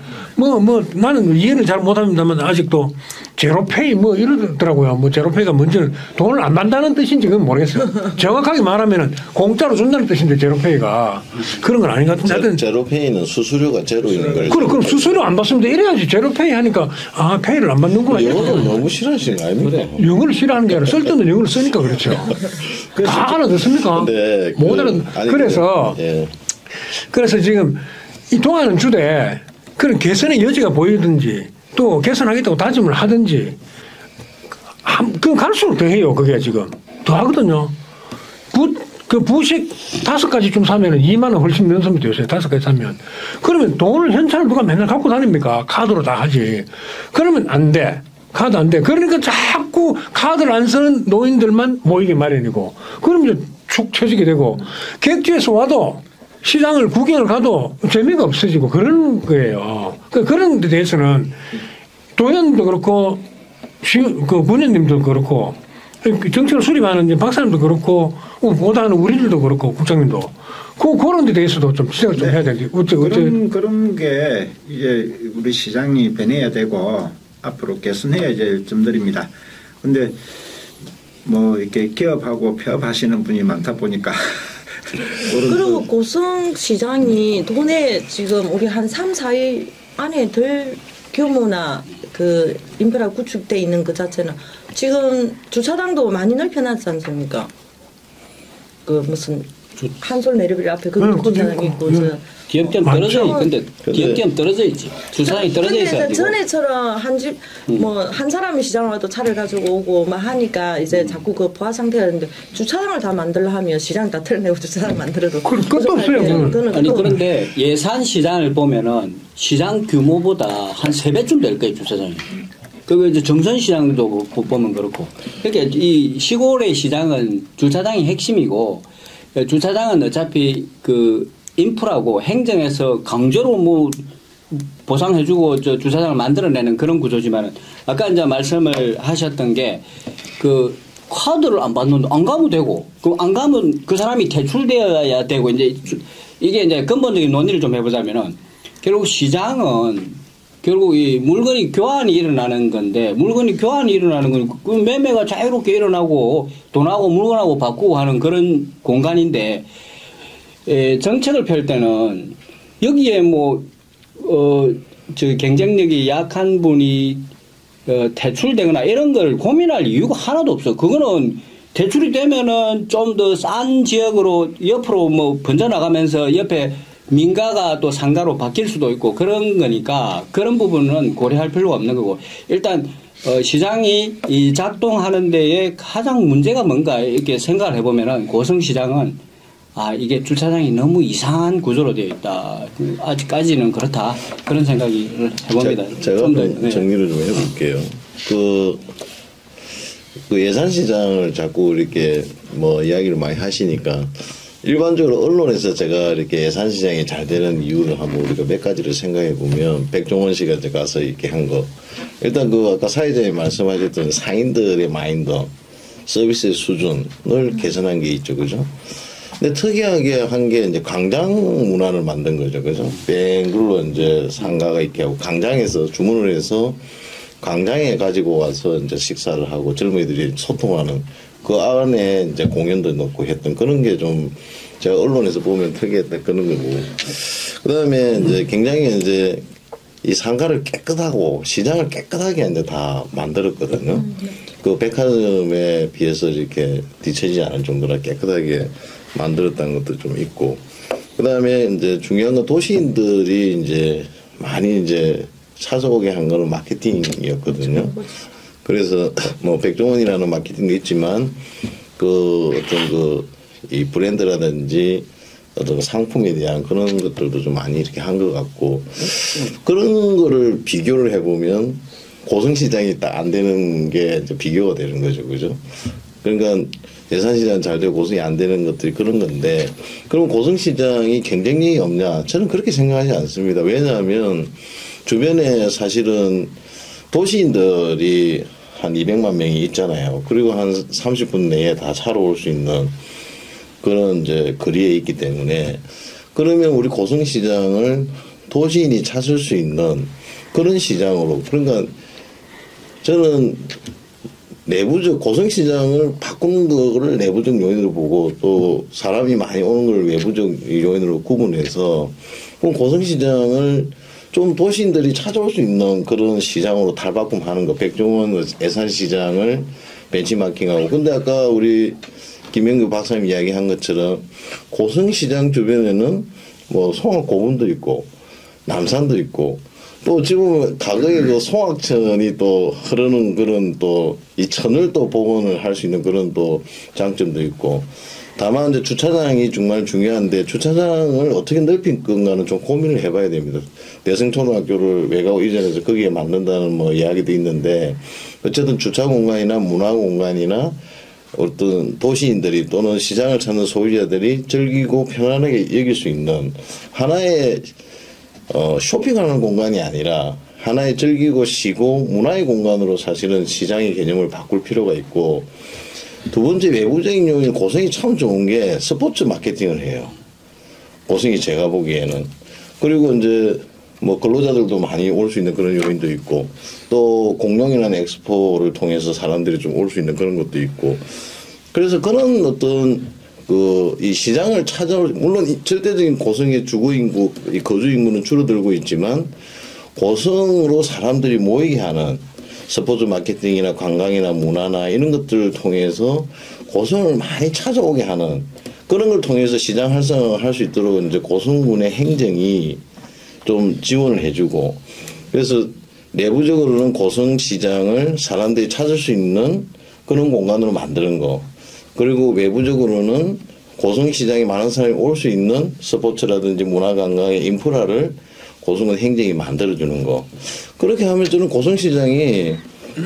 나는 이해를 잘 못합니다만 아직도 제로페이 이러더라고요. 제로페이가 뭔지는 돈을 안 받는다는 뜻인지 그건 모르겠어요. 정확하게 말하면 공짜로 준다는 뜻인데 제로페이가 그런 건 아닌 것 같은데. 제로페이는 수수료가 제로인 걸. 그럼 수수료 안 받으면 이래야지. 제로페이 하니까 페이를 안 받는구나. 영어를 너무 싫어하시는 거 아닙니까? 영어를 싫어하는 게 아니라 쓸 때는 영어를 쓰니까 그렇죠. 다 알아듣습니까? 네. 못 그래서 예. 그래서 지금 이 동안은 주되 그런 개선의 여지가 보이든지 또 개선하겠다고 다짐을 하든지 그럼 갈수록 더 해요. 그게 지금 더 하거든요. 그 부식 5가지쯤 사면은 2만 원 훨씬 넘습니다. 요새 5가지 사면. 그러면 돈을 현찰을 누가 맨날 갖고 다닙니까? 카드로 다 하지. 그러면 안 돼. 카드 안 돼. 그러니까 자꾸 카드를 안 쓰는 노인들만 모이게 마련이고. 그러면 이제 축 처지게 되고. 객지에서 와도 시장을 구경을 가도 재미가 없어지고 그런 거예요. 그런 데 대해서는 도현도 그렇고 그 군현님도 그렇고 정책을 수립하는 박사님도 그렇고 보다는 우리들도 그렇고 국장님도 그런 데 대해서도 좀 지적을 좀 해야 되지. 그런 게 이제 우리 시장이 변해야 되고 앞으로 개선해야 될 점들입니다. 근데 뭐 이렇게 개업하고 폐업하시는 분이 많다 보니까 그리고 고성시장이 돈에 지금 우리 한 3, 4일 안에 될 규모나 그 인프라 구축돼 있는 그 자체는 지금 주차장도 많이 넓혀놨지 않습니까? 그 무슨 한솔 내리빌 앞에 그 주차장 있고 기업점 떨어져 있 근데 기업점 떨어져 있지. 주차장이 떨어져 있어. 전에처럼 한 집 뭐 한 사람이 시장을 와도 차를 가지고 오고 막 하니까 이제 자꾸 그 부하 상태가 되는데 주차장을 다 만들려 하면 시장 다 털어내고 주차장 만들어도 끝도 없어요. 아니 그런데 예산 시장을 보면은 시장 규모보다 한 3배쯤 될 거예요 주차장이. 그리고 이제 정선 시장도 보면 그렇고. 그러니까 이 시골의 시장은 주차장이 핵심이고 주차장은 어차피 그 인프라고 행정에서 강제로 뭐 보상해주고 저 주차장을 만들어내는 그런 구조지만은 아까 이제 말씀을 하셨던 게 그 카드를 안 받는데 안 가면 되고 그 안 가면 그 사람이 퇴출되어야 되고 이제 이게 이제 근본적인 논의를 좀 해보자면은 결국 시장은 결국 이 물건이 교환이 일어나는 건데 물건이 교환이 일어나는 건 그 매매가 자유롭게 일어나고 돈하고 물건하고 바꾸고 하는 그런 공간인데 정책을 펼 때는 여기에 저 경쟁력이 약한 분이 퇴출되거나 이런 걸 고민할 이유가 하나도 없어. 그거는 대출이 되면은 좀 더 싼 지역으로 옆으로 뭐 번져나가면서 옆에 민가가 또 상가로 바뀔 수도 있고 그런 거니까 그런 부분은 고려할 필요가 없는 거고 일단 시장이 이 작동하는 데에 가장 문제가 뭔가 이렇게 생각을 해보면은 고성시장은 이게 주차장이 너무 이상한 구조로 되어 있다. 아직까지는 그렇다. 그런 생각이 해봅니다. 제가 정리를 좀 해볼게요. 그 예산시장을 자꾸 이렇게 뭐 이야기를 많이 하시니까 일반적으로 언론에서 제가 이렇게 예산시장이 잘 되는 이유를 한번 우리가 몇 가지를 생각해 보면 백종원 씨가 이제 가서 이렇게 한 거. 일단 그 아까 사회자님 말씀하셨던 상인들의 마인드, 서비스의 수준을 개선한 게 있죠. 그죠? 근데 특이하게 한 게 이제 광장 문화를 만든 거죠. 그죠? 뱅글로 이제 상가가 있게 하고 광장에서 주문을 해서 광장에 가지고 와서 이제 식사를 하고 젊은이들이 소통하는 그 안에 이제 공연도 넣고 했던 그런 게 좀 제가 언론에서 보면 특이했다 그런 거고. 그 다음에 이제 굉장히 이제 이 상가를 깨끗하고 시장을 깨끗하게 이제 다 만들었거든요. 그 백화점에 비해서 이렇게 뒤처지지 않을 정도로 깨끗하게 만들었다는 것도 좀 있고. 그 다음에 이제 중요한 건 도시인들이 이제 많이 이제 찾아오게 한 거는 마케팅이었거든요. 그래서 뭐 백종원이라는 마케팅도 있지만 그 어떤 이 브랜드라든지 어떤 상품에 대한 그런 것들도 좀 많이 이렇게 한 것 같고 그런 거를 비교를 해보면 고성시장이 딱 안 되는 게 이제 비교가 되는 거죠. 그죠? 그러니까 예산시장 잘 되고 고성이 안 되는 것들이 그런 건데 그럼 고성시장이 경쟁력이 없냐? 저는 그렇게 생각하지 않습니다. 왜냐하면 주변에 사실은 도시인들이 한 200만 명이 있잖아요. 그리고 한 30분 내에 다 차로 올 수 있는 그런 이제 거리에 있기 때문에 그러면 우리 고성시장을 도시인이 찾을 수 있는 그런 시장으로 그러니까 저는 내부적 고성시장을 바꾸는 거를 내부적 요인으로 보고 또 사람이 많이 오는 걸 외부적 요인으로 구분해서 그럼 고성시장을 좀 도시인들이 찾아올 수 있는 그런 시장으로 탈바꿈하는 거. 백종원 예산시장을 벤치마킹하고. 근데 아까 우리 김영규 박사님 이야기한 것처럼 고성시장 주변에는 뭐 송악고분도 있고 남산도 있고 또 지금 가까이 그 송악천이 또 흐르는 그런 또 이 천을 또 복원을 할 수 있는 그런 또 장점도 있고 다만 이제 주차장이 정말 중요한데 주차장을 어떻게 넓힐 건가는 좀 고민을 해봐야 됩니다. 대승초등학교를 외곽 이전해서 거기에 만든다는 뭐 이야기도 있는데 어쨌든 주차 공간이나 문화 공간이나 어떤 도시인들이 또는 시장을 찾는 소비자들이 즐기고 편안하게 여길 수 있는 하나의 쇼핑하는 공간이 아니라 하나의 즐기고 쉬고 문화의 공간으로 사실은 시장의 개념을 바꿀 필요가 있고, 두 번째 외부적인 요인, 고성이 참 좋은 게 스포츠 마케팅을 해요. 고성이 제가 보기에는. 그리고 이제 뭐 근로자들도 많이 올 수 있는 그런 요인도 있고, 또 공룡이라는 엑스포를 통해서 사람들이 좀 올 수 있는 그런 것도 있고, 그래서 그런 어떤 이 시장을 찾아올, 물론 절대적인 고성의 주거인구, 이 거주인구는 줄어들고 있지만 고성으로 사람들이 모이게 하는 스포츠 마케팅이나 관광이나 문화나 이런 것들을 통해서 고성을 많이 찾아오게 하는 그런 걸 통해서 시장 활성화를 할 수 있도록 이제 고성군의 행정이 좀 지원을 해주고, 그래서 내부적으로는 고성시장을 사람들이 찾을 수 있는 그런 공간으로 만드는 거, 그리고 외부적으로는 고성시장에 많은 사람이 올 수 있는 스포츠라든지 문화관광의 인프라를 고성군 행정이 만들어주는 거. 그렇게 하면 저는 고성시장이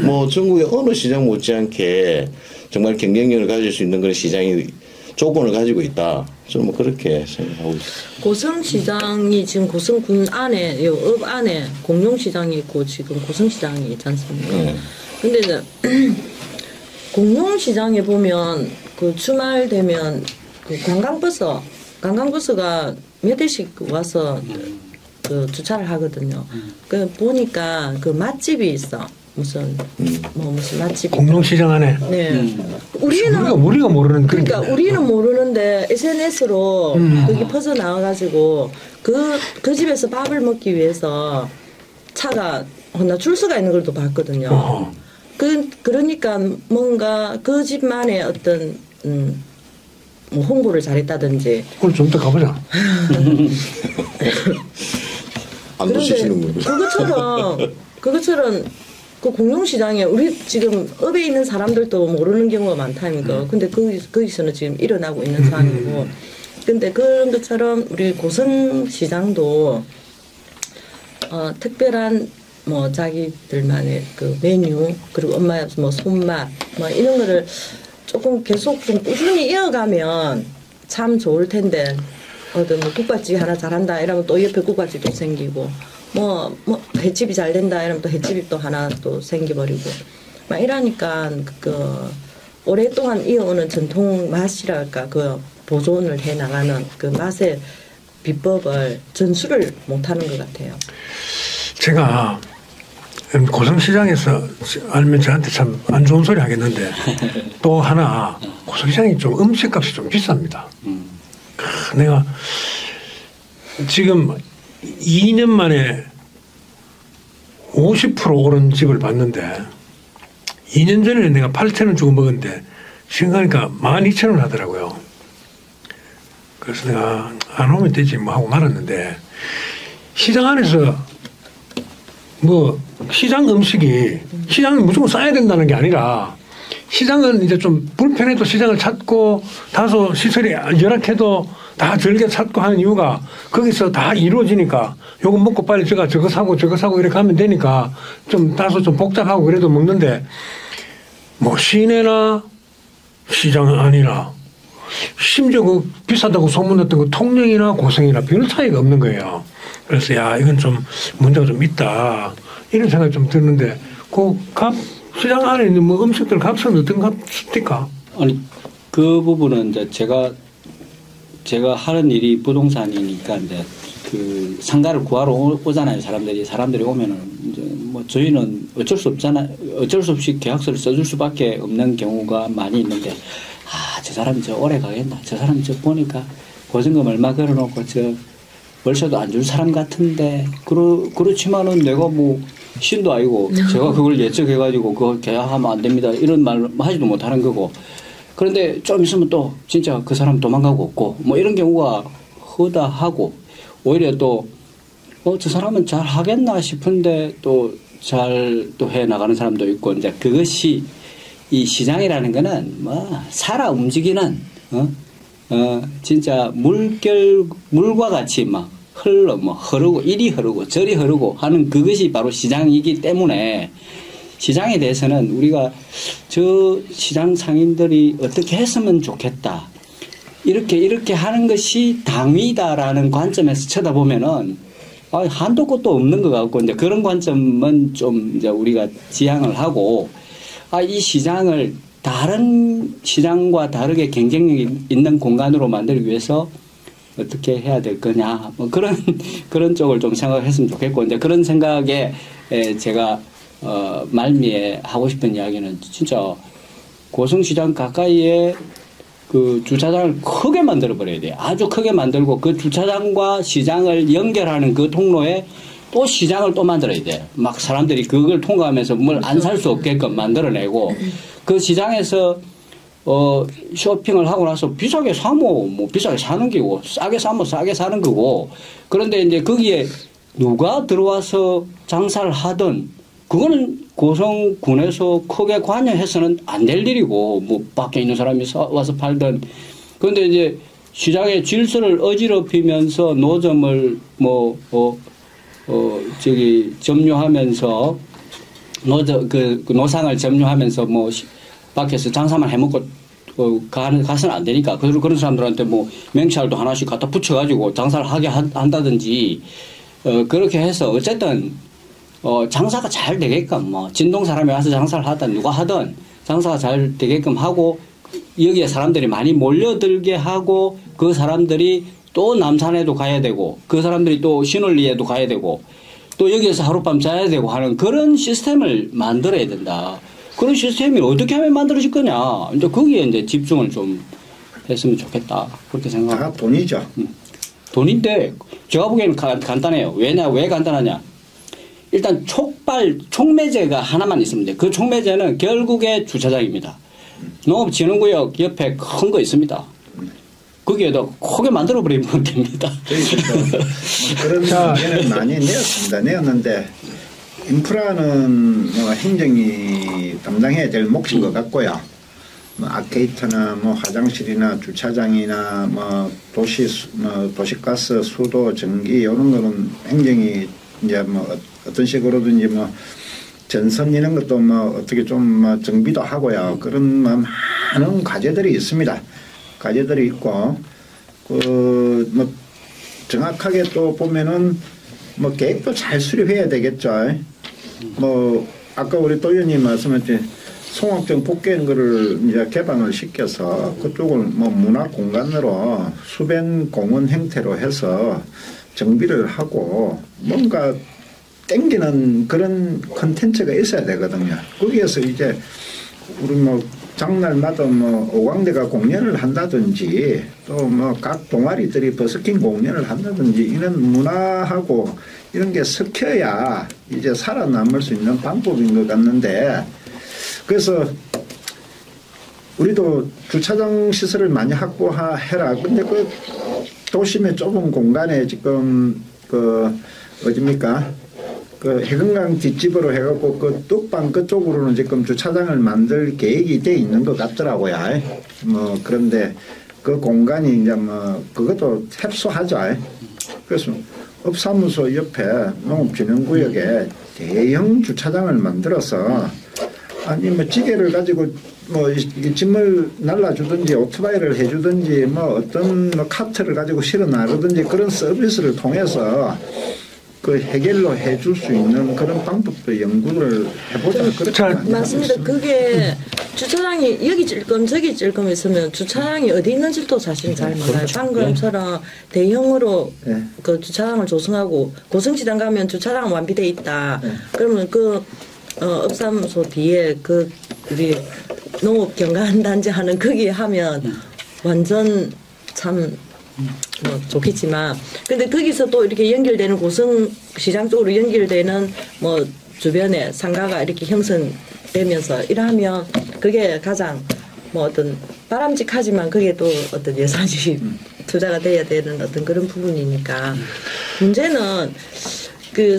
뭐 전국의 어느 시장 못지않게 정말 경쟁력을 가질 수 있는 그런 시장이 조건을 가지고 있다. 저는 뭐 그렇게 생각하고 있습니다. 고성시장이 지금 고성군 안에, 읍 안에 공룡시장이 있고 지금 고성시장이 있지 않습니까? 근데 이제 공룡시장에 보면 그 주말 되면 그 관광버스가 몇 대씩 와서 그 주차를 하거든요. 그 보니까 그 맛집이 있어. 무슨 맛집이. 공룡시장 안에. 네. 우리가 모르는 그러니까 우리는 모르는데 SNS로 거기 퍼져 나와가지고 그 집에서 밥을 먹기 위해서 차가 나 줄서가 있는 걸 또 봤거든요. 그러니까 뭔가 그 집만의 어떤 뭐 홍보를 잘했다든지. 오늘 좀 더 가보자. 안 드시는 분. 그것처럼 그 공룡시장에 우리 지금 읍에 있는 사람들도 모르는 경우가 많다 아닙니까? 근데 거기서는 지금 일어나고 있는 상황이고, 근데 그런 것처럼 우리 고성시장도 특별한 뭐 자기들만의 그 메뉴, 그리고 엄마의 뭐 손맛 뭐 이런 거를 조금 계속 좀 꾸준히 이어가면 참 좋을 텐데, 어떤 뭐 국밥집 하나 잘한다 이러면 또 옆에 국밥집도 생기고, 뭐 횟집이 잘 된다 이러면 또 횟집이 또 하나 또 생겨버리고 막 이러니까 그 오랫동안 이어오는 전통 맛이랄까 그 보존을 해 나가는 그 맛의 비법을 전수를 못하는 것 같아요. 제가 고성시장에서 알면 저한테 참 안 좋은 소리 하겠는데 또 하나 고성시장이 좀 음식값이 좀 비쌉니다. 내가 지금 2년 만에 50% 오른 집을 봤는데 2년 전에는 내가 8,000원 주고 먹었는데 지금 가니까 12,000원 하더라고요. 그래서 내가 안 오면 되지 뭐 하고 말았는데, 시장 안에서 뭐 시장 음식이 시장은 무조건 싸야 된다는 게 아니라, 시장은 이제 좀 불편해도 시장을 찾고 다소 시설이 열악해도 다 즐겨 찾고 하는 이유가 거기서 다 이루어지니까 요거 먹고 빨리 저거 사고 이렇게 하면 되니까 좀 다소 좀 복잡하고 그래도 먹는데, 뭐 시내나 시장 아니라 심지어 그 비싸다고 소문났던 그 통영이나 고성이나 별 차이가 없는 거예요. 그래서 야 이건 좀 문제가 좀 있다 이런 생각이 좀 드는데, 그 시장 안에 있는 뭐 음식들 값은 어떤 값입니까? 아니 그 부분은 이제 제가 하는 일이 부동산이니까 이제 그 상가를 구하러 오잖아요. 사람들이 오면은 이제 뭐 저희는 어쩔 수 없이 계약서를 써줄 수밖에 없는 경우가 많이 있는데, 저 사람이 저 오래 가겠나? 저 사람이 저 보니까 보증금 얼마 걸어놓고 저 월세도 안 줄 사람 같은데, 그렇지만은 내가 뭐 신도 아니고 제가 그걸 예측해가지고 그거 계약하면 안 됩니다 이런 말 하지도 못하는 거고, 그런데 좀 있으면 또 진짜 그 사람 도망가고 없고 뭐 이런 경우가 허다하고, 오히려 또 저 사람은 잘 하겠나 싶은데 또 잘 또 해 나가는 사람도 있고, 이제 그것이 이 시장이라는 거는 뭐 살아 움직이는 진짜 물과 같이 막 흐르고 이리 흐르고 저리 흐르고 하는 그것이 바로 시장이기 때문에 시장에 대해서는 우리가 저 시장 상인들이 어떻게 했으면 좋겠다. 이렇게 하는 것이 당위다라는 관점에서 쳐다보면은 한도 끝도 없는 것 같고 이제 그런 관점은 좀 이제 우리가 지향을 하고 이 시장을 다른 시장과 다르게 경쟁력이 있는 공간으로 만들기 위해서 어떻게 해야 될 거냐 뭐 그런 쪽을 좀 생각했으면 좋겠고 이제 그런 생각에 제가 말미에 하고 싶은 이야기는 진짜 고성시장 가까이에 그 주차장을 크게 만들어 버려야 돼요. 아주 크게 만들고 그 주차장과 시장을 연결하는 그 통로에 또 시장을 또 만들어야 돼. 막 사람들이 그걸 통과하면서 뭘 안 살 수 없게끔 만들어내고 그 시장에서 쇼핑을 하고 나서 비싸게 사면 뭐 비싸게 사는 거고 싸게 사면 싸게 사는 거고 그런데 이제 거기에 누가 들어와서 장사를 하든 그거는 고성군에서 크게 관여해서는 안 될 일이고 뭐 밖에 있는 사람이 와서 팔든 그런데 이제 시장의 질서를 어지럽히면서 노점을 점유하면서 그 노상을 점유하면서 뭐 밖에서 장사만 해먹고 가서는 안 되니까 그런 사람들한테 뭐 맹찰도 하나씩 갖다 붙여가지고 장사를 하게 한다든지 그렇게 해서 어쨌든 장사가 잘 되게끔 뭐 진동 사람이 와서 장사를 하든 누가 하든 장사가 잘 되게끔 하고 여기에 사람들이 많이 몰려들게 하고 그 사람들이 또 남산에도 가야 되고 그 사람들이 또 신월리에도 가야 되고 또 여기에서 하룻밤 자야 되고 하는 그런 시스템을 만들어야 된다. 그런 시스템이 어떻게 하면 만들어질 거냐. 이제 거기에 이제 집중을 좀 했으면 좋겠다. 그렇게 생각합니다. 다 돈이죠. 돈인데 제가 보기에는 간단해요. 왜 간단하냐. 일단 촉매제가 하나만 있으면 돼요. 그 촉매제는 결국에 주차장입니다. 농업진흥구역 옆에 큰 거 있습니다. 거기에다 크게 만들어버리면 됩니다. 그런 문제는 많이 내었는데 인프라는 뭐 행정이 담당해야 될 몫인 것 같고요. 뭐 아케이트나 뭐 화장실이나 주차장이나 뭐 도시가스, 수도, 전기 이런 거는 행정이 이제 뭐 어떤 식으로든지 뭐 전선 이런 것도 뭐 어떻게 좀 뭐 정비도 하고요. 그런 뭐 많은 과제들이 있습니다. 과제들이 있고 그 뭐 정확하게 또 보면은 뭐 계획도 잘 수립해야 되겠죠. 뭐 아까 우리 도 의원님 말씀하신 송악정 복개인거를 이제 개방을 시켜서 그쪽을 뭐 문화 공간으로 수변 공원 형태로 해서 정비를 하고 뭔가 땡기는 그런 컨텐츠가 있어야 되거든요. 거기에서 이제 우리 뭐 장날마다 뭐 오광대가 공연을 한다든지 또 뭐 각 동아리들이 버스킹 공연을 한다든지 이런 문화하고 이런 게 섞여야 이제 살아남을 수 있는 방법인 것 같는데 그래서 우리도 주차장 시설을 많이 확보해라. 근데 그 도심의 좁은 공간에 지금 그 어딥니까? 그 해금강 뒷집으로 해갖고 그 뚝방 그쪽으로는 지금 주차장을 만들 계획이 돼 있는 것 같더라고요. 뭐 그런데 그 공간이 이제 뭐 그것도 협소하죠. 그래서 업사무소 옆에 농업진흥구역에 대형 주차장을 만들어서 아니 뭐 지게를 가지고 뭐 짐을 날라주든지 오토바이를 해주든지 뭐 어떤 뭐 카트를 가지고 실어 나르든지 그런 서비스를 통해서 그 해결로 해줄 수 있는 그런 방법도 연구를 해보자. 그렇죠. 맞습니다. 그게 주차장이 여기 찔끔 저기 찔끔 있으면 주차장이 어디 있는지도 사실 잘 몰라요. 그렇죠. 방금처럼 대형으로 네. 그 주차장을 조성하고 고성시장 가면 주차장 완비돼 있다. 네. 그러면 그 업사무소 뒤에 그 우리 농업경관단지 하는 거기에 하면 완전 참 뭐 좋겠지만 근데 거기서 또 이렇게 연결되는 고성시장 쪽으로 연결되는 뭐 주변에 상가가 이렇게 형성되면서 이러면 그게 가장 뭐 어떤 바람직하지만 그게 또 어떤 예산이 투자가 돼야 되는 어떤 그런 부분이니까 문제는 그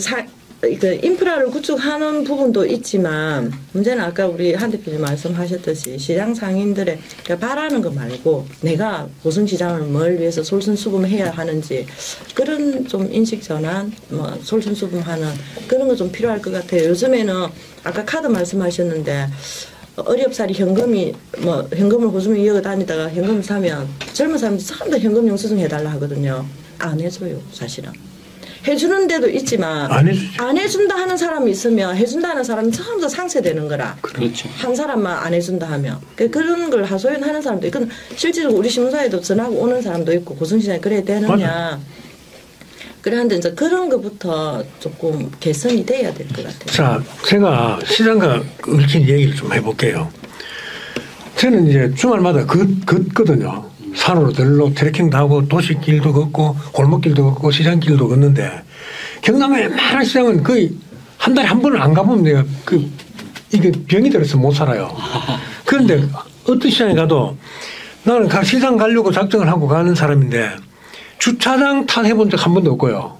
그 인프라를 구축하는 부분도 있지만 문제는 아까 우리 한 대표님 말씀하셨듯이 시장 상인들의 그러니까 바라는 거 말고 내가 고성시장을 뭘 위해서 솔선수범해야 하는지 그런 좀 인식 전환, 뭐 솔선수범하는 그런 거 좀 필요할 것 같아요. 요즘에는 아까 카드 말씀하셨는데 어렵사리 현금이 뭐 현금을 호주머니 이어가 다니다가 현금을 사면 젊은 사람들이 전부 다 현금 영수증 해달라 하거든요. 안 해줘요, 사실은. 해주는 데도 있지만 안 해준다 하는 사람이 있으면 해준다는 사람이 전부 다 상쇄되는 거라. 그렇죠. 한 사람만 안 해준다 하면 그런 걸 하소연하는 사람도 있고 실제로 우리 신문사에도 전화하고 오는 사람도 있고 고성시장에 그래야 되느냐. 맞아. 그런데 이제 그런 것부터 조금 개선이 돼야 될 것 같아요. 자, 제가 시장과 얽힌 얘기를 좀 해볼게요. 저는 이제 주말마다 걷거든요. 산으로 들로 트레킹도 하고 도시길도 걷고 골목길도 걷고 시장길도 걷는데 경남의 웬만한 시장은 거의 한 달에 한 번을 안 가보면 내가 이게 병이 들어서 못 살아요. 그런데 어떤 시장에 가도 나는 시장 가려고 작정을 하고 가는 사람인데 주차장 탓 해본 적 한 번도 없고요.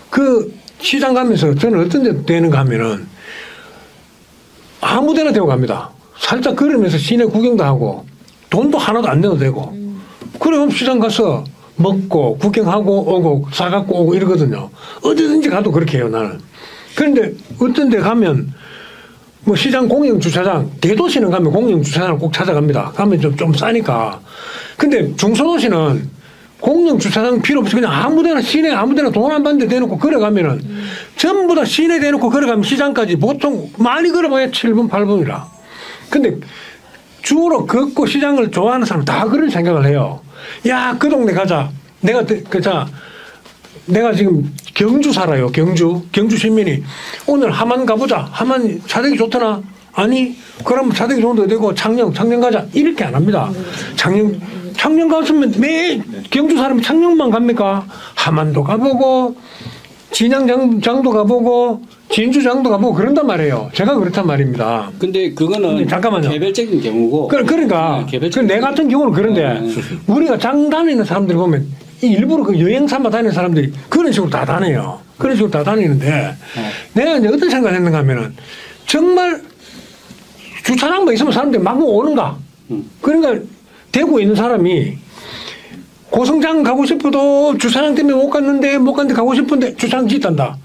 그 시장 가면서 저는 어떤 데 되는가 하면은 아무 데나 대고 갑니다. 살짝 걸으면서 시내 구경도 하고 돈도 하나도 안 내도 되고 그럼 시장 가서 먹고 구경하고 오고 사갖고 오고 이러거든요. 어디든지 가도 그렇게 해요 나는. 그런데 어떤 데 가면 뭐 시장 공영주차장 대도시는 가면 공영주차장을 꼭 찾아갑니다. 가면 좀 싸니까. 근데 중소도시는 공영주차장 필요 없이 그냥 아무데나 시내 아무데나 돈 안 받는데 대놓고 걸어가면은 전부 다 시내 대놓고 걸어가면 시장까지 보통 많이 걸어봐야 7분 8분이라. 근데 주로 걷고 시장을 좋아하는 사람 다 그런 생각을 해요. 야, 그 동네 가자. 내가 지금 경주 살아요. 경주 시민이 오늘 함안 가보자. 함안 차대기 좋더나? 아니, 그럼 차대기 좋은 데 되고 창녕 가자. 이렇게 안 합니다. 창녕 갔으면 매 경주 사람이 창녕만 갑니까? 함안도 가보고 진양장도 가보고 진주장도 가보고 그런단 말이에요. 제가 그렇단 말입니다. 근데 그거는 잠깐만요. 개별적인 경우고. 그러니까 내 같은 경우는 그런데 우리가 장 다니는 사람들 보면 일부러 그 여행 삼아 다니는 사람들이 그런 식으로 다 다녀요. 그런 식으로 다 다니는데 내가 이제 어떤 생각을 했는가 하면은 정말 주차장만 있으면 사람들이 막 오는가. 그러니까 대구에 있는 사람이 고성장 가고 싶어도 주차장 때문에 못 갔는데 가고 싶은데 주차장 짓단다.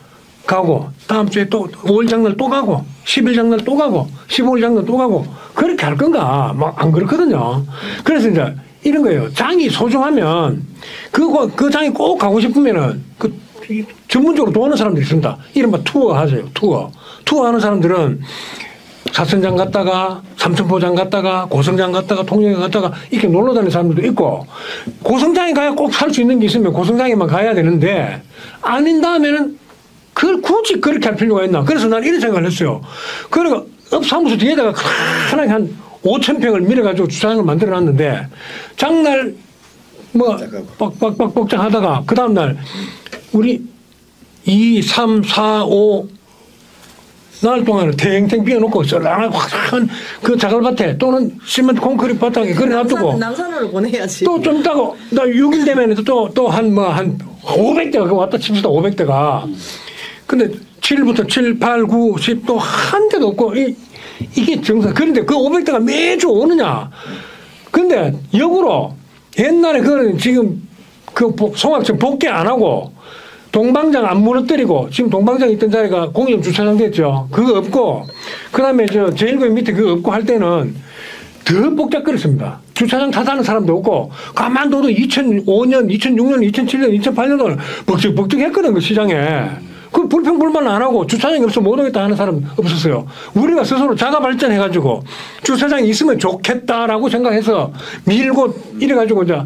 가고 다음 주에 또 5일 장날 또 가고 10일 장날 또 가고 15일 장날 또 가고 그렇게 할 건가 막 안 그렇거든요. 그래서 이제 이런 거예요. 장이 소중하면 그 장이 꼭 가고 싶으면은 그 전문적으로 도와는 사람들이 있습니다. 이른바 투어 하세요. 투어 하는 사람들은 사천장 갔다가 삼천포장 갔다가 고성장 갔다가 통영에 갔다가 이렇게 놀러 다니는 사람들도 있고 고성장에 가야 꼭 살 수 있는 게 있으면 고성장에만 가야 되는데 아닌 다음에는 그걸 굳이 그렇게 할 필요가 있나. 그래서 난 이런 생각을 했어요. 그러니까 업사무소 뒤에다가 편하게 한 5,000평을 밀어가지고 주차장을 만들어 놨는데 장날 뭐 빡빡빡 하다가 그 다음날 우리 2, 3, 4, 5 날 동안은 탱탱 비워놓고 썰랑한 확한 그 자갈밭에 또는 시멘트 콘크리트 바닥에 그래 놔두고 남산으로 보내야지. 또 좀 있다가 나 6일 되면 또 한 500대가 왔다 칩시다. 500대가 근데 7일부터 7, 8, 9, 10 또 한 대도 없고 이게 정상. 그런데 그 500대가 매주 오느냐. 근데 역으로 옛날에 그거는 지금 그 송악천 복귀 안 하고 동방장 안 무너뜨리고 지금 동방장 있던 자리가 공영 주차장 됐죠. 그거 없고 그다음에 제1구역 밑에 그거 없고 할 때는 더 복잡거렸습니다. 주차장 탓하는 사람도 없고 가만둬도 2005년, 2006년, 2007년, 2008년도는 벅적벅적했거든 그 시장에. 그 불평불만 안 하고 주차장이 없으면 못 오겠다 하는 사람 없었어요. 우리가 스스로 자가 발전해가지고 주차장이 있으면 좋겠다라고 생각해서 밀고 이래가지고 이제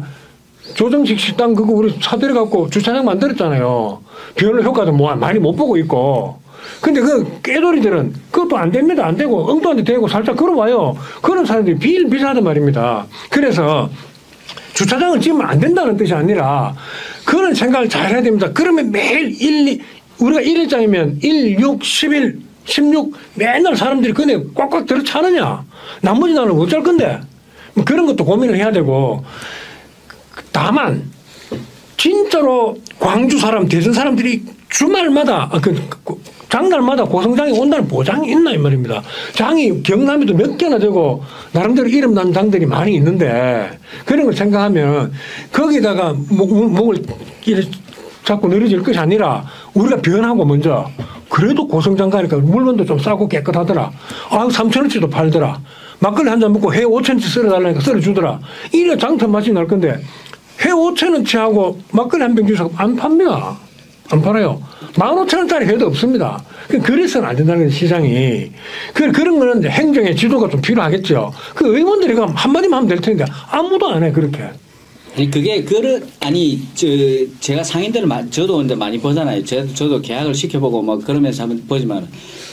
조정식 식당 그거 우리 사들여갖고 주차장 만들었잖아요. 별로 효과도 많이 못 보고 있고. 근데 그 깨돌이들은 그것도 안 됩니다. 안 되고 엉뚱한데 대고 살짝 걸어와요. 그런 사람들이 비일비재하단 말입니다. 그래서 주차장을 지으면 안 된다는 뜻이 아니라 그런 생각을 잘 해야 됩니다. 그러면 매일 우리가 1일장이면 1, 6, 11, 16 맨날 사람들이 그네 꽉꽉 들어차느냐. 나머지 날은 어쩔 건데. 뭐 그런 것도 고민을 해야 되고. 다만 진짜로 광주 사람, 대전 사람들이 주말마다 장날마다 고성장이 온다는 보장이 있나 이 말입니다. 장이 경남에도 몇 개나 되고 나름대로 이름 난 장들이 많이 있는데 그런 걸 생각하면 거기다가 목을 이렇게 자꾸 늘어질 것이 아니라 우리가 변하고 먼저 그래도 고성장 가니까 물건도 좀 싸고 깨끗하더라. 3,000원치도 팔더라. 막걸리 한 잔 먹고 회 5,000원치 썰어달라니까 썰어주더라. 이래 장터 맛이 날 건데 회 5,000원치하고 막걸리 한 병 주셔서 안 팝니다. 안 팔아요. 15,000원짜리 회도 없습니다. 그래서는 안 된다는 거예요, 시장이. 그런 거는 행정의 지도가 좀 필요하겠죠. 그 의원들이 한마디만 하면 될 텐데 아무도 안 해, 그렇게. 아니 그게 제가 상인들을 저도 이제 많이 보잖아요. 저도 계약을 시켜보고 뭐 그러면서 한번 보지만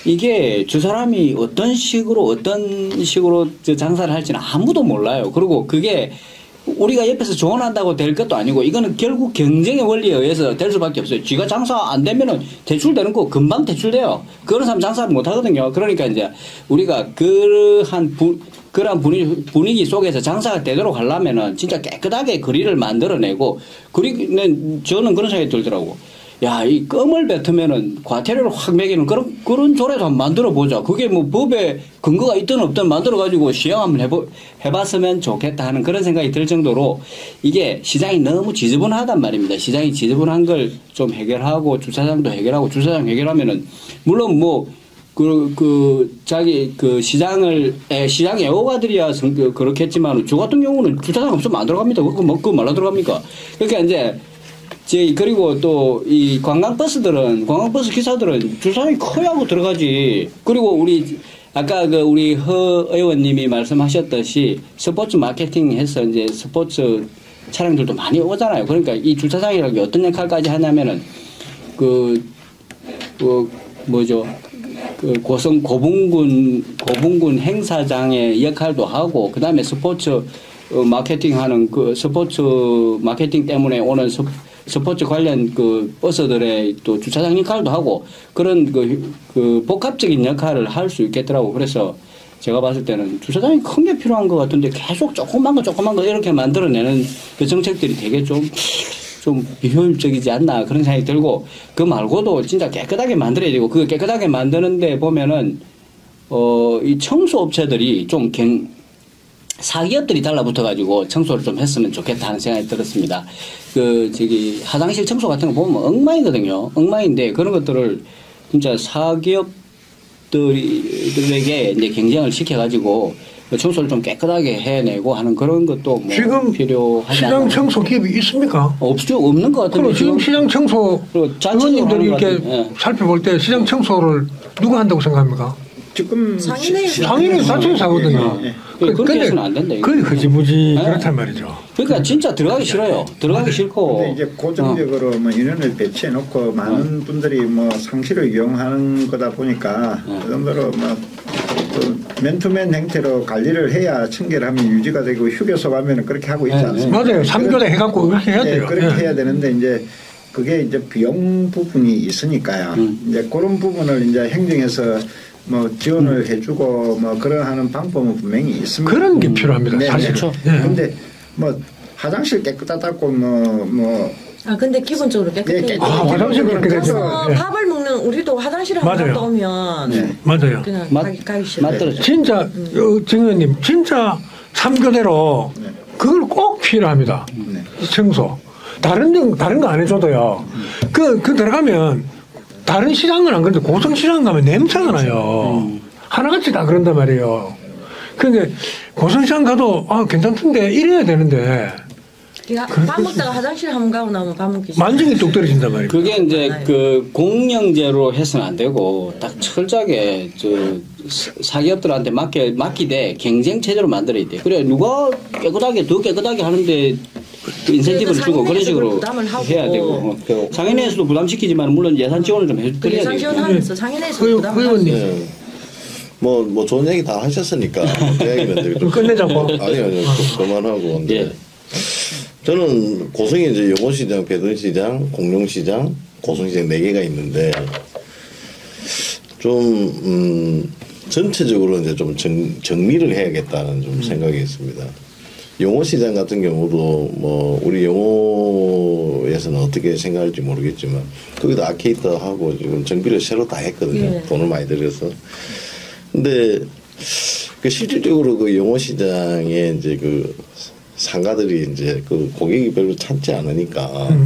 이게 두 사람이 어떤 식으로 장사를 할지는 아무도 몰라요. 그리고 그게 우리가 옆에서 조언한다고 될 것도 아니고 이거는 결국 경쟁의 원리에 의해서 될 수밖에 없어요. 쥐가 장사 안 되면은 대출되는 거 금방 대출돼요. 그런 사람 장사를 못 하거든요. 그러니까 이제 우리가 그러한 분위기 속에서 장사가 되도록 하려면은 진짜 깨끗하게 거리를 만들어내고 저는 그런 생각이 들더라고. 야, 이 껌을 뱉으면은 과태료를 확 매기는 그런 조례도 한번 만들어 보자. 그게 뭐 법에 근거가 있든 없든 만들어 가지고 시행 한번 해봤으면 좋겠다 하는 그런 생각이 들 정도로 이게 시장이 너무 지저분하단 말입니다. 시장이 지저분한 걸 좀 해결하고 주차장도 해결하고 주차장 해결하면은 물론 뭐 시장 애호가들이야 그렇겠지만 저 같은 경우는 주차장 없으면 안 들어갑니다. 그거 말라 들어갑니까? 그러니까 이제 그리고 또 이 관광버스 기사들은 주차장이 커야고 들어가지. 그리고 우리 아까 우리 허 의원님이 말씀하셨듯이 스포츠 마케팅 해서 이제 스포츠 차량들도 많이 오잖아요. 그러니까 이 주차장이라는 게 어떤 역할까지 하냐면은 고분군 행사장의 역할도 하고 그다음에 스포츠 마케팅하는 스포츠 마케팅 때문에 오는 스포츠 관련 버스들의 또 주차장 역할도 하고 그런 복합적인 역할을 할 수 있겠더라고. 그래서 제가 봤을 때는 주차장이 큰 게 필요한 것 같은데 계속 조그만 거 이렇게 만들어내는 그 정책들이 되게 좀 비효율적이지 않나 그런 생각이 들고 그 말고도 진짜 깨끗하게 만들어야 되고 그 깨끗하게 만드는데 보면은 이 청소업체들이 좀 사기업들이 달라붙어가지고 청소를 좀 했으면 좋겠다 하는 생각이 들었습니다. 화장실 청소 같은 거 보면 엉망이거든요. 엉망인데 그런 것들을 진짜 사기업들에게 이제 경쟁을 시켜가지고 청소를 좀 깨끗하게 해내고 하는 그런 것도 뭐 지금 필요하지 시장 않나. 청소 기업이 있습니까? 없는 것 같은데. 그럼 지금 시장 청소 의원님들이 이렇게 예. 살펴볼 때 시장 청소를 누가 한다고 생각합니까? 지금 상인이 자체에서 하거든요. 그렇게 해서는 안 된다. 거의 흐지부지 네. 그렇단 말이죠. 그러니까 진짜 들어가기 싫어요. 들어가기 싫고. 근데 이제 고정적으로 뭐 인원을 배치해 놓고 많은 분들이 뭐 상시를 이용하는 거다 보니까 그 정도로 뭐 맨투맨 형태로 관리를 해야 청결함이 유지가 되고 휴게소 가면은 그렇게 하고 있지 않습니까? 맞아요. 3교대 해갖고 그렇게 해야 돼요. 그렇게 해야 되는데 이제 그게 이제 비용 부분이 있으니까요. 이제 그런 부분을 이제 행정에서 뭐 지원을 해주고 뭐 그런 하는 방법은 분명히 있습니다. 그런 게 필요합니다. 사실. 그렇죠. 근데 뭐 화장실 깨끗하다고 근데 기본적으로 깨끗해요. 화장실 깨끗해서. 밥을 먹는 우리도 화장실에 한 번 갔다 오면 맞아요. 그냥 가기 싫어요. 맞들어져. 진짜 정 의원님 진짜 3교대로 그걸 꼭 필요합니다. 청소. 다른 거 안 해줘도요. 그 들어가면 다른 시장은 안 그런데 고성시장 가면 냄새가 나요. 하나같이 다 그런단 말이에요. 그러니까 고성시장 가도 괜찮던데 이래야 되는데 밥 먹다가 화장실 한번 가고 나면 밥 먹기 싫어. 만증이 뚝 떨어진단 말이에요. 그게 이제 공영제로 해서는 안 되고 딱 철저하게 사기업들한테 맡기되 경쟁 체제로 만들어야 돼. 그래 누가 더 깨끗하게 하는데 인센티브를 주고 그런 식으로 해야 되고 상인회에서도 부담시키지만 물론 예산 지원을 좀 해드려야 예산 지원하면서 상인회에서 부담을 뭐 좋은 얘기 다 하셨으니까 제 얘기는 좀 끝내자고. 아니요 그만하고 예. 저는 고성에 이제 여고시장, 배돈시장, 공룡시장, 고성시장 4개가 있는데 좀 전체적으로 이제 좀 정리를 해야겠다는 좀 생각이 있습니다. 용호 시장 같은 경우도 뭐 우리 용호에서는 어떻게 생각할지 모르겠지만 거기도 아케이드하고 지금 정비를 새로 다 했거든요. 예. 돈을 많이 들여서. 근데 그 실질적으로 그 용호 시장에 이제 그 상가들이 이제 그 고객이 별로 찾지 않으니까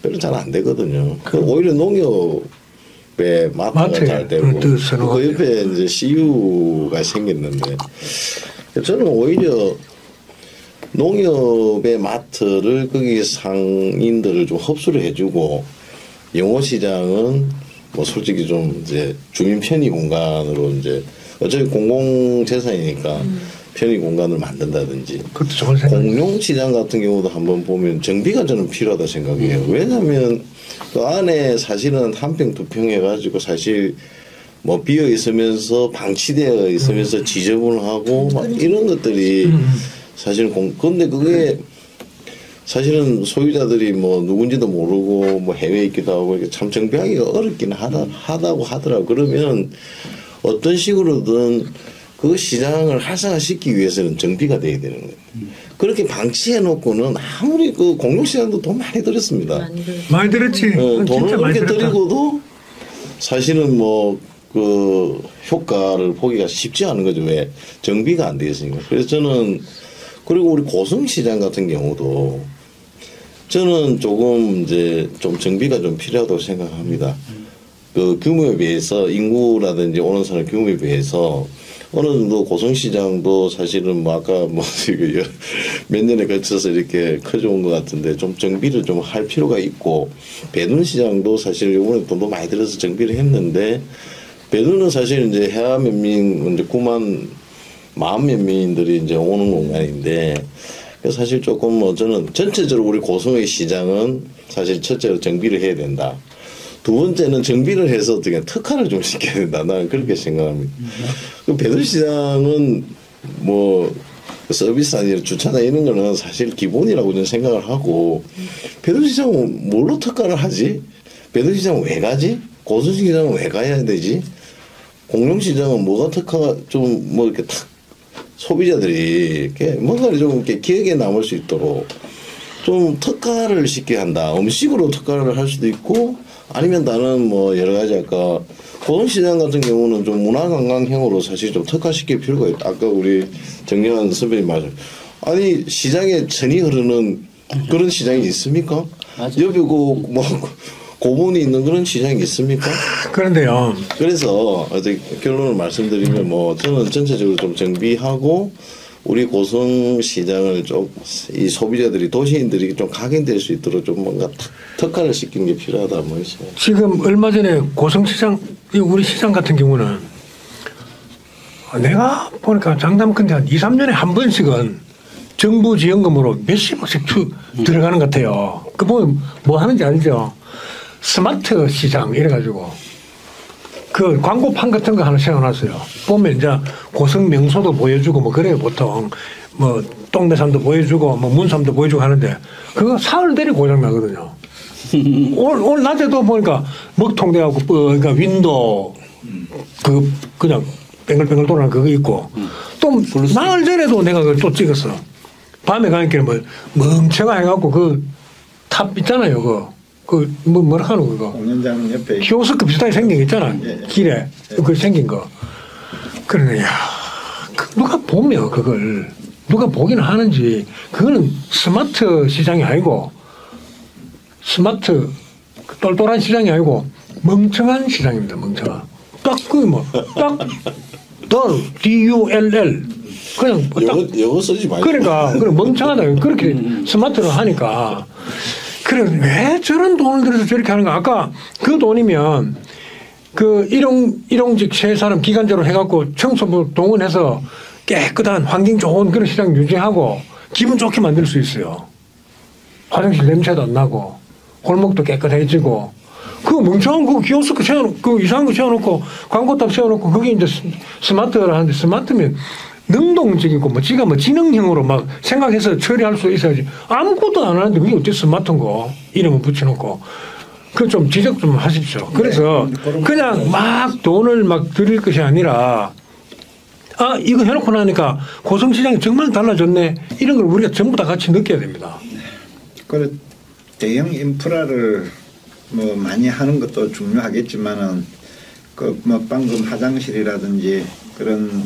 별로 잘 안 되거든요. 그 오히려 농협에 마트가 잘 되고 그 옆에 이제 CU가 생겼는데 저는 오히려 농협의 마트를 거기 상인들을 좀 흡수를 해주고 용호 시장은 뭐 솔직히 좀 이제 주민 편의 공간으로 이제 어차피 공공재산이니까 편의 공간을 만든다든지 그것도 좋은 생각. 공용 시장 같은 경우도 한번 보면 정비가 저는 필요하다 생각해요. 왜냐하면 그 안에 사실은 한 평 두 평 해가지고 사실 뭐 비어 있으면서 방치되어 있으면서 지저분하고 막 이런 것들이 사실은 근데 그게 사실은 소유자들이 뭐 누군지도 모르고 뭐 해외에 있기도 하고 참 정비하기가 어렵긴 하다고 하더라고. 그러면 어떤 식으로든 그 시장을 활성화시키기 위해서는 정비가 돼야 되는 거예요. 그렇게 방치해 놓고는 아무리 그 공용시장도 돈 많이 들었습니다. 많이 들었지. 돈을 많이 그렇게 들었다. 들이고도 사실은 뭐 그 효과를 보기가 쉽지 않은 거죠. 왜? 정비가 안 되어 있으니까. 그래서 저는 그리고 우리 고성시장 같은 경우도 저는 조금 이제 좀 정비가 좀 필요하다고 생각합니다. 그 규모에 비해서 인구라든지 오는 사람 규모에 비해서 어느 정도 고성시장도 사실은 뭐 아까 뭐 몇 년에 걸쳐서 이렇게 커져온 것 같은데 좀 정비를 좀 할 필요가 있고 배둔시장도 사실 이번에 돈도 많이 들어서 정비를 했는데 배둔은 사실 이제 해외면민 이제 9만 면민들이 이제 오는 공간인데 사실 조금 뭐 저는 전체적으로 우리 고성의 시장은 사실 첫째로 정비를 해야 된다. 두 번째는 정비를 해서 어떻게 특화를 좀 시켜야 된다. 나는 그렇게 생각합니다. 그 배도시장은 뭐 서비스 아니라 주차나 이런 거는 사실 기본이라고 저는 생각을 하고 배도시장은 뭘로 특화를 하지? 배도시장은 왜 가지? 고성시장은 왜 가야 되지? 공룡시장은 뭐가 특화가 좀 뭐 이렇게 탁 소비자들이 이렇게 뭔가를 좀 이렇게 기억에 남을 수 있도록 좀 특화를 시켜야 한다. 음식으로 특화를 할 수도 있고 아니면 나는 뭐 여러 가지 아까 고성시장 같은 경우는 좀 문화관광형으로 사실 좀 특화시킬 필요가 있다. 아까 우리 정영환 선배님 말씀. 아니 시장에 천이 흐르는 그런 시장이 있습니까? 맞아. 옆에 뭐 고분이 있는 그런 시장이 있습니까? 그런데요. 그래서 어떻게 결론을 말씀드리면 뭐 저는 전체적으로 좀 정비하고 우리 고성시장을 좀 이 소비자들이 도시인들이 좀 각인될 수 있도록 좀 뭔가 특화를 시키는 게 필요하다 뭐 있어요. 지금 얼마 전에 고성시장 우리 시장 같은 경우는 내가 보니까 장담컨대 한 2, 3년에 한 번씩은 정부 지원금으로 몇십억씩 들어가는 것 같아요. 그 보면 뭐 하는지 알죠? 스마트 시장 이래가지고 그 광고판 같은 거 하나 세워놨어요. 보면 이제 고성 명소도 보여주고 뭐 그래요. 보통 뭐 동대산도 보여주고 뭐 문삼도 보여주고 하는데 그거 사흘 내리 고장 나거든요. 오늘 낮에도 보니까 먹통 돼갖고 그러니까 윈도우 그 그냥 뱅글뱅글 돌아가는 그거 있고 또 나흘 전에도 내가 그걸 또 찍었어. 밤에 가니까 뭐 멍청하 해갖고 그 탑 있잖아요. 뭐라 하는 그거. 공연장 옆에 키오스크 비슷하게 생긴 거 있잖아. 예. 길에. 그 생긴 거. 그러네, 야. 누가 보면 그걸, 누가 보기는 하는지, 그거는 스마트 시장이 아니고, 스마트, 똘똘한 시장이 아니고, 멍청한 시장입니다, 멍청한. 딱, DULL. 그냥, 딱. 영어 쓰지 말고. 그러니까, 멍청하다. 그렇게 스마트로 하니까. 그래, 왜 저런 돈을 들여서 저렇게 하는가? 아까 그 돈이면 그 일용직 세 사람 기간제로 해갖고 청소부 동원해서 깨끗한 환경 좋은 그런 시장 유지하고 기분 좋게 만들 수 있어요. 화장실 냄새도 안 나고 골목도 깨끗해지고 그 멍청한 그 키오스크 세워놓고 그 이상한 거 세워놓고 광고탑 세워놓고 그게 이제 스마트라 하는데 스마트면 능동적이고 뭐 지가 뭐 지능형으로 막 생각해서 처리할 수 있어야지 아무것도 안 하는데 그게 어째 스마트인 거 이름을 붙여놓고 그 좀 지적 좀 하십시오. 그래서 그냥 막 돈을 막 드릴 것이 아니라 아, 이거 해놓고 나니까 고성시장이 정말 달라졌네. 이런 걸 우리가 전부 다 같이 느껴야 됩니다. 그 대형 인프라를 뭐 많이 하는 것도 중요하겠지만은 그 뭐 방금 화장실이라든지 그런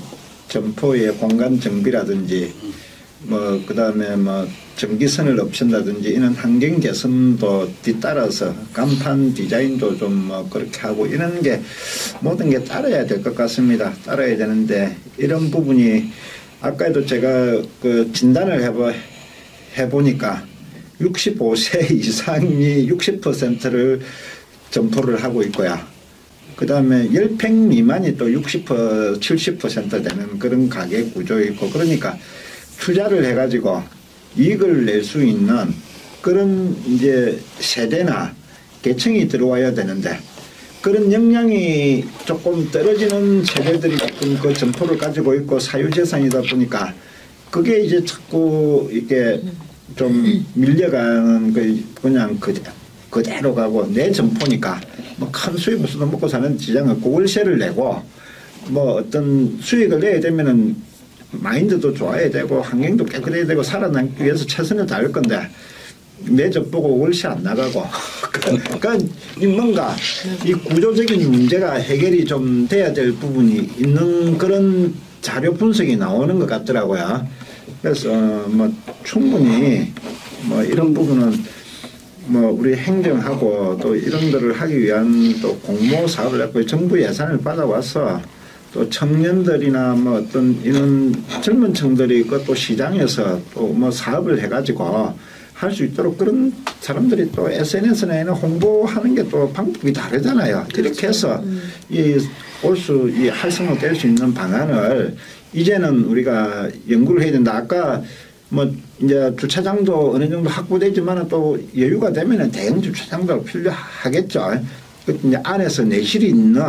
점포의 공간 정비라든지 뭐 그다음에 뭐 전기선을 없앤다든지 이런 환경 개선도 뒤따라서 간판 디자인도 좀 뭐 그렇게 하고 이런 게 모든 게 따라야 될 것 같습니다. 따라야 되는데 이런 부분이 아까도 제가 그 진단을 해보니까 65세 이상이 60%를 점포를 하고 있고요. 그 다음에 10평 미만이 또 70% 되는 그런 가격 구조에 있고, 그러니까 투자를 해가지고 이익을 낼 수 있는 그런 이제 세대나 계층이 들어와야 되는데, 그런 역량이 조금 떨어지는 세대들이 조금 그 점포를 가지고 있고 사유재산이다 보니까 그게 이제 자꾸 이렇게 좀 밀려가는 그냥 그대로 가고, 내 점포니까 뭐 큰 수입 없어도 먹고 사는 지장 없고 월세를 내고 뭐 어떤 수익을 내야 되면은 마인드도 좋아야 되고 환경도 깨끗해야 되고 살아남기 위해서 최선을 다할 건데 내 집 보고 월세 안 나가고 그러니까 뭔가 이 구조적인 문제가 해결이 좀 돼야 될 부분이 있는 그런 자료 분석이 나오는 것 같더라고요. 그래서 뭐 충분히 뭐 이런 부분은 뭐 우리 행정하고 또 이런 거를 하기 위한 또 공모 사업을 했고 정부 예산을 받아와서 또 청년들이나 뭐 어떤 이런 젊은 층들이 또 시장에서 또 뭐 사업을 해가지고 할 수 있도록 그런 사람들이 또 SNS나 홍보하는 게 또 방법이 다르잖아요. 이렇게 해서 이 활성화될 수 있는 방안을 이제는 우리가 연구를 해야 된다. 아까 뭐 이제 주차장도 어느 정도 확보되지만 또 여유가 되면은 대형 주차장도 필요하겠죠. 이제 안에서 내실이 있는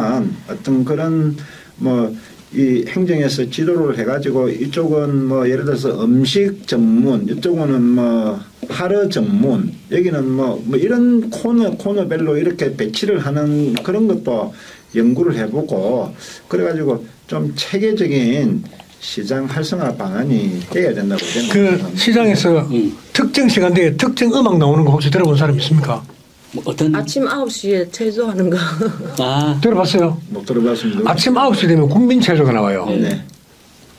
어떤 그런 뭐 이 행정에서 지도를 해가지고 이쪽은 뭐 예를 들어서 음식 전문, 이쪽은 뭐 하러 전문, 여기는 뭐 이런 코너별로 이렇게 배치를 하는 그런 것도 연구를 해보고 그래가지고 좀 체계적인 시장 활성화 방안이 돼야 된다고 생각합니다. 그 시장에서 특정 시간대에 특정 음악 나오는 거 혹시 들어본 사람 있습니까? 뭐 어떤 아침 9시에 체조하는 거. 아 들어봤어요? 못 들어봤습니다. 아침 9시 되면 국민체조가 나와요. 네.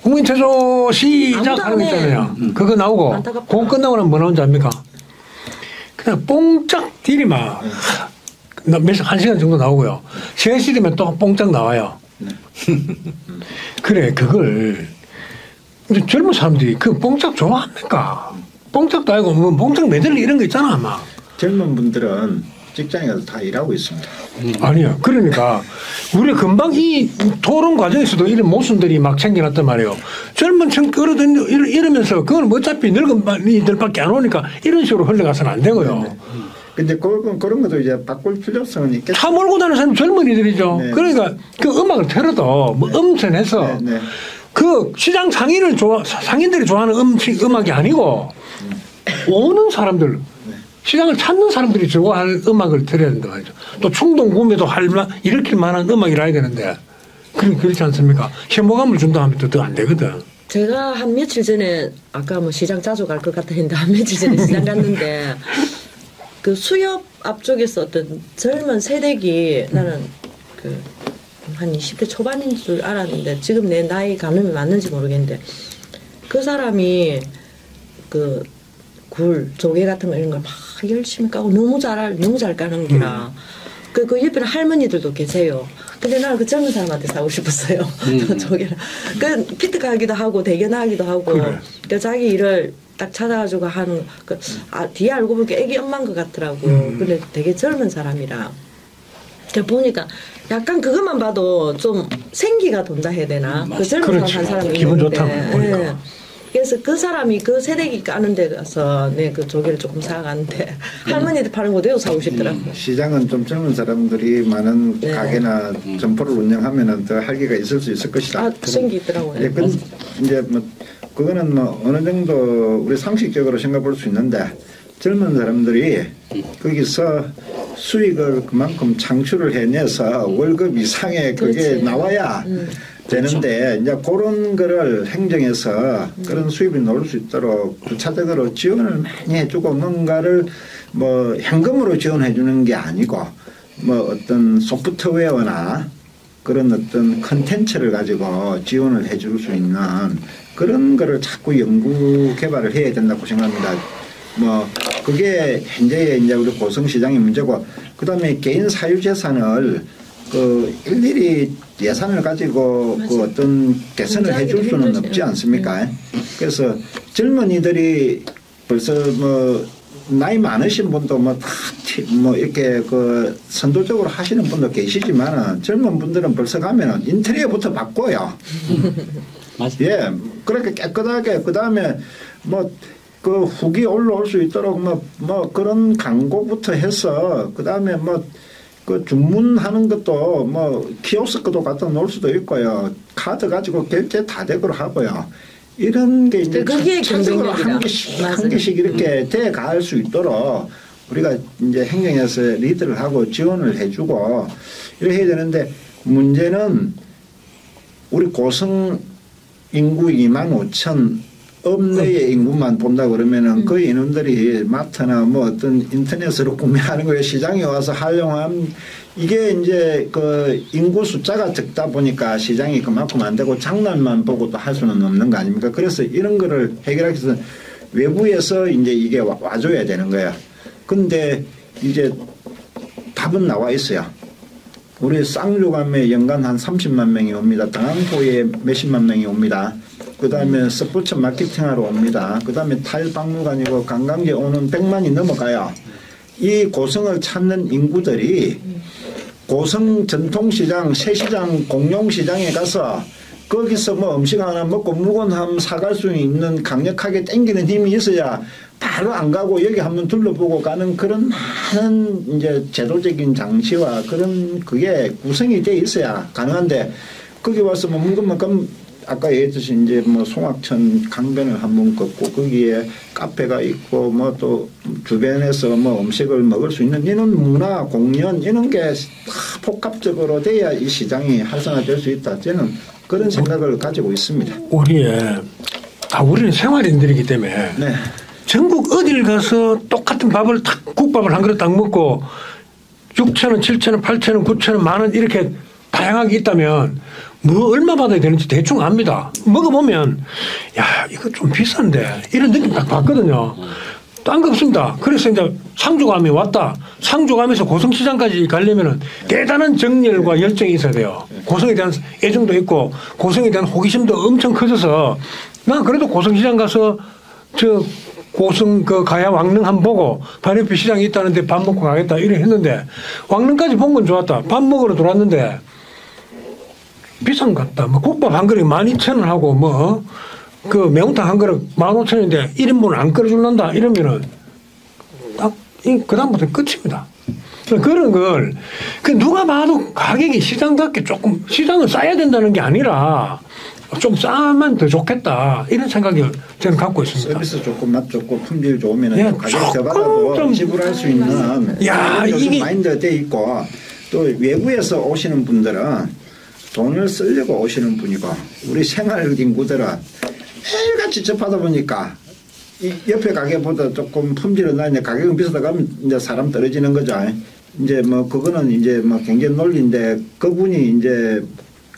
국민체조 시작하는 거 있잖아요. 그거 나오고 안타깝다. 그거 끝나고 나면 뭐 나오는지 압니까? 그냥 뽕짝 딜이 막 한 시간 정도 나오고요. 3시 되면 또 뽕짝 나와요. 그래, 그걸 이제 젊은 사람들이 그 뽕짝 좋아합니까? 뽕짝도 아니고 뭐 뽕짝 메들리 이런 거 있잖아 막. 젊은 분들은 직장에 가서 다 일하고 있습니다. 아니야. 그러니까 우리 금방 이 토론 과정에서도 이런 모순들이 막 생겨났단 말이에요. 젊은 층 끌어들이고 이러면서 그건 어차피 늙은 이들밖에 안 오니까 이런 식으로 흘러가서는 안 되고요. 근데 그런 것도 이제 바꿀 필요성은 있겠죠. 차 몰고 다니는 사람 젊은이들이죠. 네. 그러니까 그 음악을 틀어도 뭐 음선해서 네. 그 시장 상인들이 좋아하는 음악이 아니고 오는 사람들 시장을 찾는 사람들이 좋아하는 음악을 들어야 된다 말이죠. 또 충동 구매도 일으킬 만한 음악이라 해야 되는데 그렇지 않습니까? 혐오감을 준다 하면 또 더 안 되거든. 제가 한 며칠 전에 아까 뭐 시장 자주 갈 것 같아 했는데 한 며칠 전에 시장 갔는데 그 수협 앞쪽에서 어떤 젊은 세대기 나는 그 한 20대 초반인 줄 알았는데 지금 내 나이 가늠이 맞는지 모르겠는데 그 사람이 그 굴, 조개 같은 거 이런 걸 막 열심히 까고 너무 잘 까는 거라. 그 옆에는 할머니들도 계세요. 근데 나는 그 젊은 사람한테 사고 싶었어요. 조개를. 그 기특하기도 하고 대견하기도 하고. 그래. 그 자기 일을 딱 찾아가지고 하는 뒤에 알고 보니까 애기 엄마인 것 같더라고요. 근데 되게 젊은 사람이라. 보니까 약간 그것만 봐도 좀 생기가 돈다 해야 되나? 그 젊은 그렇지. 사람 한 사람이 기분 있는데. 좋다고 보니까. 예. 그래서 그 사람이 그 세대기 까는 데 가서 그 조개를 조금 사갔는데 할머니들 파는 거 내도 사고 싶더라고요. 시장은 좀 젊은 사람들이 많은 네. 가게나 점포를 운영하면은 더 활기가 있을 수 있을 것이다. 생기 있더라고요. 예, 이제 뭐 그거는 뭐 어느 정도 우리 상식적으로 생각해 볼 수 있는데 젊은 사람들이 거기서 수익을 그만큼 창출을 해내서 월급 이상의 그게 그렇지. 나와야 되는데 이제 그런 거를 행정에서 그런 수입이 나올 수 있도록 구체적으로 지원을 많이 해주고 뭔가를 뭐 현금으로 지원해 주는 게 아니고 뭐 어떤 소프트웨어나 그런 어떤 컨텐츠를 가지고 지원을 해 줄 수 있는 그런 거를 자꾸 연구 개발을 해야 된다고 생각합니다. 뭐 그게 현재의 이제 우리 고성시장의 문제고 그다음에 개인 사유재산을 그 일일이 예산을 가지고 그 어떤 개선을 해줄 수는 없지 않습니까? 그래서 젊은이들이 벌써 뭐 나이 많으신 분도 뭐 이렇게 그 선도적으로 하시는 분도 계시지만은 젊은 분들은 벌써 가면은 인테리어부터 바꿔요. 예, 그렇게 깨끗하게 그 다음에 뭐 그 후기 올라올 수 있도록 뭐 그런 광고부터 해서 그 다음에 뭐 그 주문하는 것도 뭐 키오스크도 갖다 놓을 수도 있고요. 카드 가지고 결제 다 되도록 하고요. 이런 게 이제 차적으로 한 개씩 이렇게 돼 갈 수 있도록 우리가 이제 행정에서 리드를 하고 지원을 해주고 이렇게 해야 되는데 문제는 우리 고성 인구 25,000 읍내의 인구만 본다 그러면은 그 인원들이 마트나 뭐 어떤 인터넷으로 구매하는 거에 시장에 와서 활용한 이게 이제 그 인구 숫자가 적다 보니까 시장이 그만큼 안 되고 장난만 보고 또 할 수는 없는 거 아닙니까? 그래서 이런 거를 해결하기 위해서 외부에서 이제 이게 와줘야 되는 거야. 근데 이제 답은 나와 있어요. 우리 쌍류감에 연간 한 30만 명이 옵니다. 당항포에 몇십만 명이 옵니다. 그 다음에 스포츠 마케팅하러 옵니다. 그 다음에 탈박물관이고 관광지 오는 100만이 넘어가요. 이 고성을 찾는 인구들이 고성 전통시장, 새시장, 공룡시장에 가서 거기서 뭐 음식 하나 먹고 묵은함 사갈 수 있는 강력하게 땡기는 힘이 있어야 바로 안 가고 여기 한번 둘러보고 가는 그런 많은 이제 제도적인 장치와 그런 그게 구성이 돼 있어야 가능한데 거기 와서 뭐 묵은만큼 아까 얘기했듯이 이제 뭐 송악천 강변을 한번 걷고 거기에 카페가 있고 뭐 또 주변에서 뭐 음식을 먹을 수 있는 이런 문화 공연 이런 게 다 복합적으로 돼야 이 시장이 활성화될 수 있다. 저는 그런 생각을 가지고 있습니다. 우리는 생활인들이기 때문에 네. 전국 어딜 가서 똑같은 밥을 국밥을 한 그릇 딱 먹고 6,000원, 7,000원, 8,000원, 9,000원, 10,000원 이렇게 다양하게 있다면 뭐 얼마 받아야 되는지 대충 압니다. 먹어보면 야 이거 좀 비싼데 이런 느낌 딱 받거든요. 딴 거 없습니다. 그래서 이제 상주감이 왔다. 상주감에서 고성시장까지 가려면은 대단한 정열과 열정이 있어야 돼요. 고성에 대한 애정도 있고 고성에 대한 호기심도 엄청 커져서 난 그래도 고성시장 가서 저 고성 그 가야 왕릉 한번 보고 바로 옆에 시장이 있다는데 밥 먹고 가겠다 이래 했는데 왕릉까지 본 건 좋았다. 밥 먹으러 들어왔는데 비싼 것 같다. 뭐 국밥 한 그릇 12,000원 하고 뭐 그 매운탕 한 그릇 15,000원인데 1인분을 안 끓여줄란다 이러면은 딱 그다음부터 끝입니다. 그런 걸 누가 봐도 가격이 시장답게 조금 시장은 싸야 된다는 게 아니라 좀 싸면 더 좋겠다 이런 생각을 저는 갖고 있습니다. 서비스 좋고 맛 좋고 품질 좋으면 예, 가격 더 받아도 지불할 수 있는 이게 마인드가 돼 있고 또 외부에서 오시는 분들은 돈을 쓰려고 오시는 분이고 우리 생활 인구들은 매일같이 접하다 보니까 이 옆에 가게보다 조금 품질은 나는데 가격은 비싸다 가면 이제 사람 떨어지는 거죠. 이제 뭐 그거는 이제 뭐 경쟁 논리인데 그분이 이제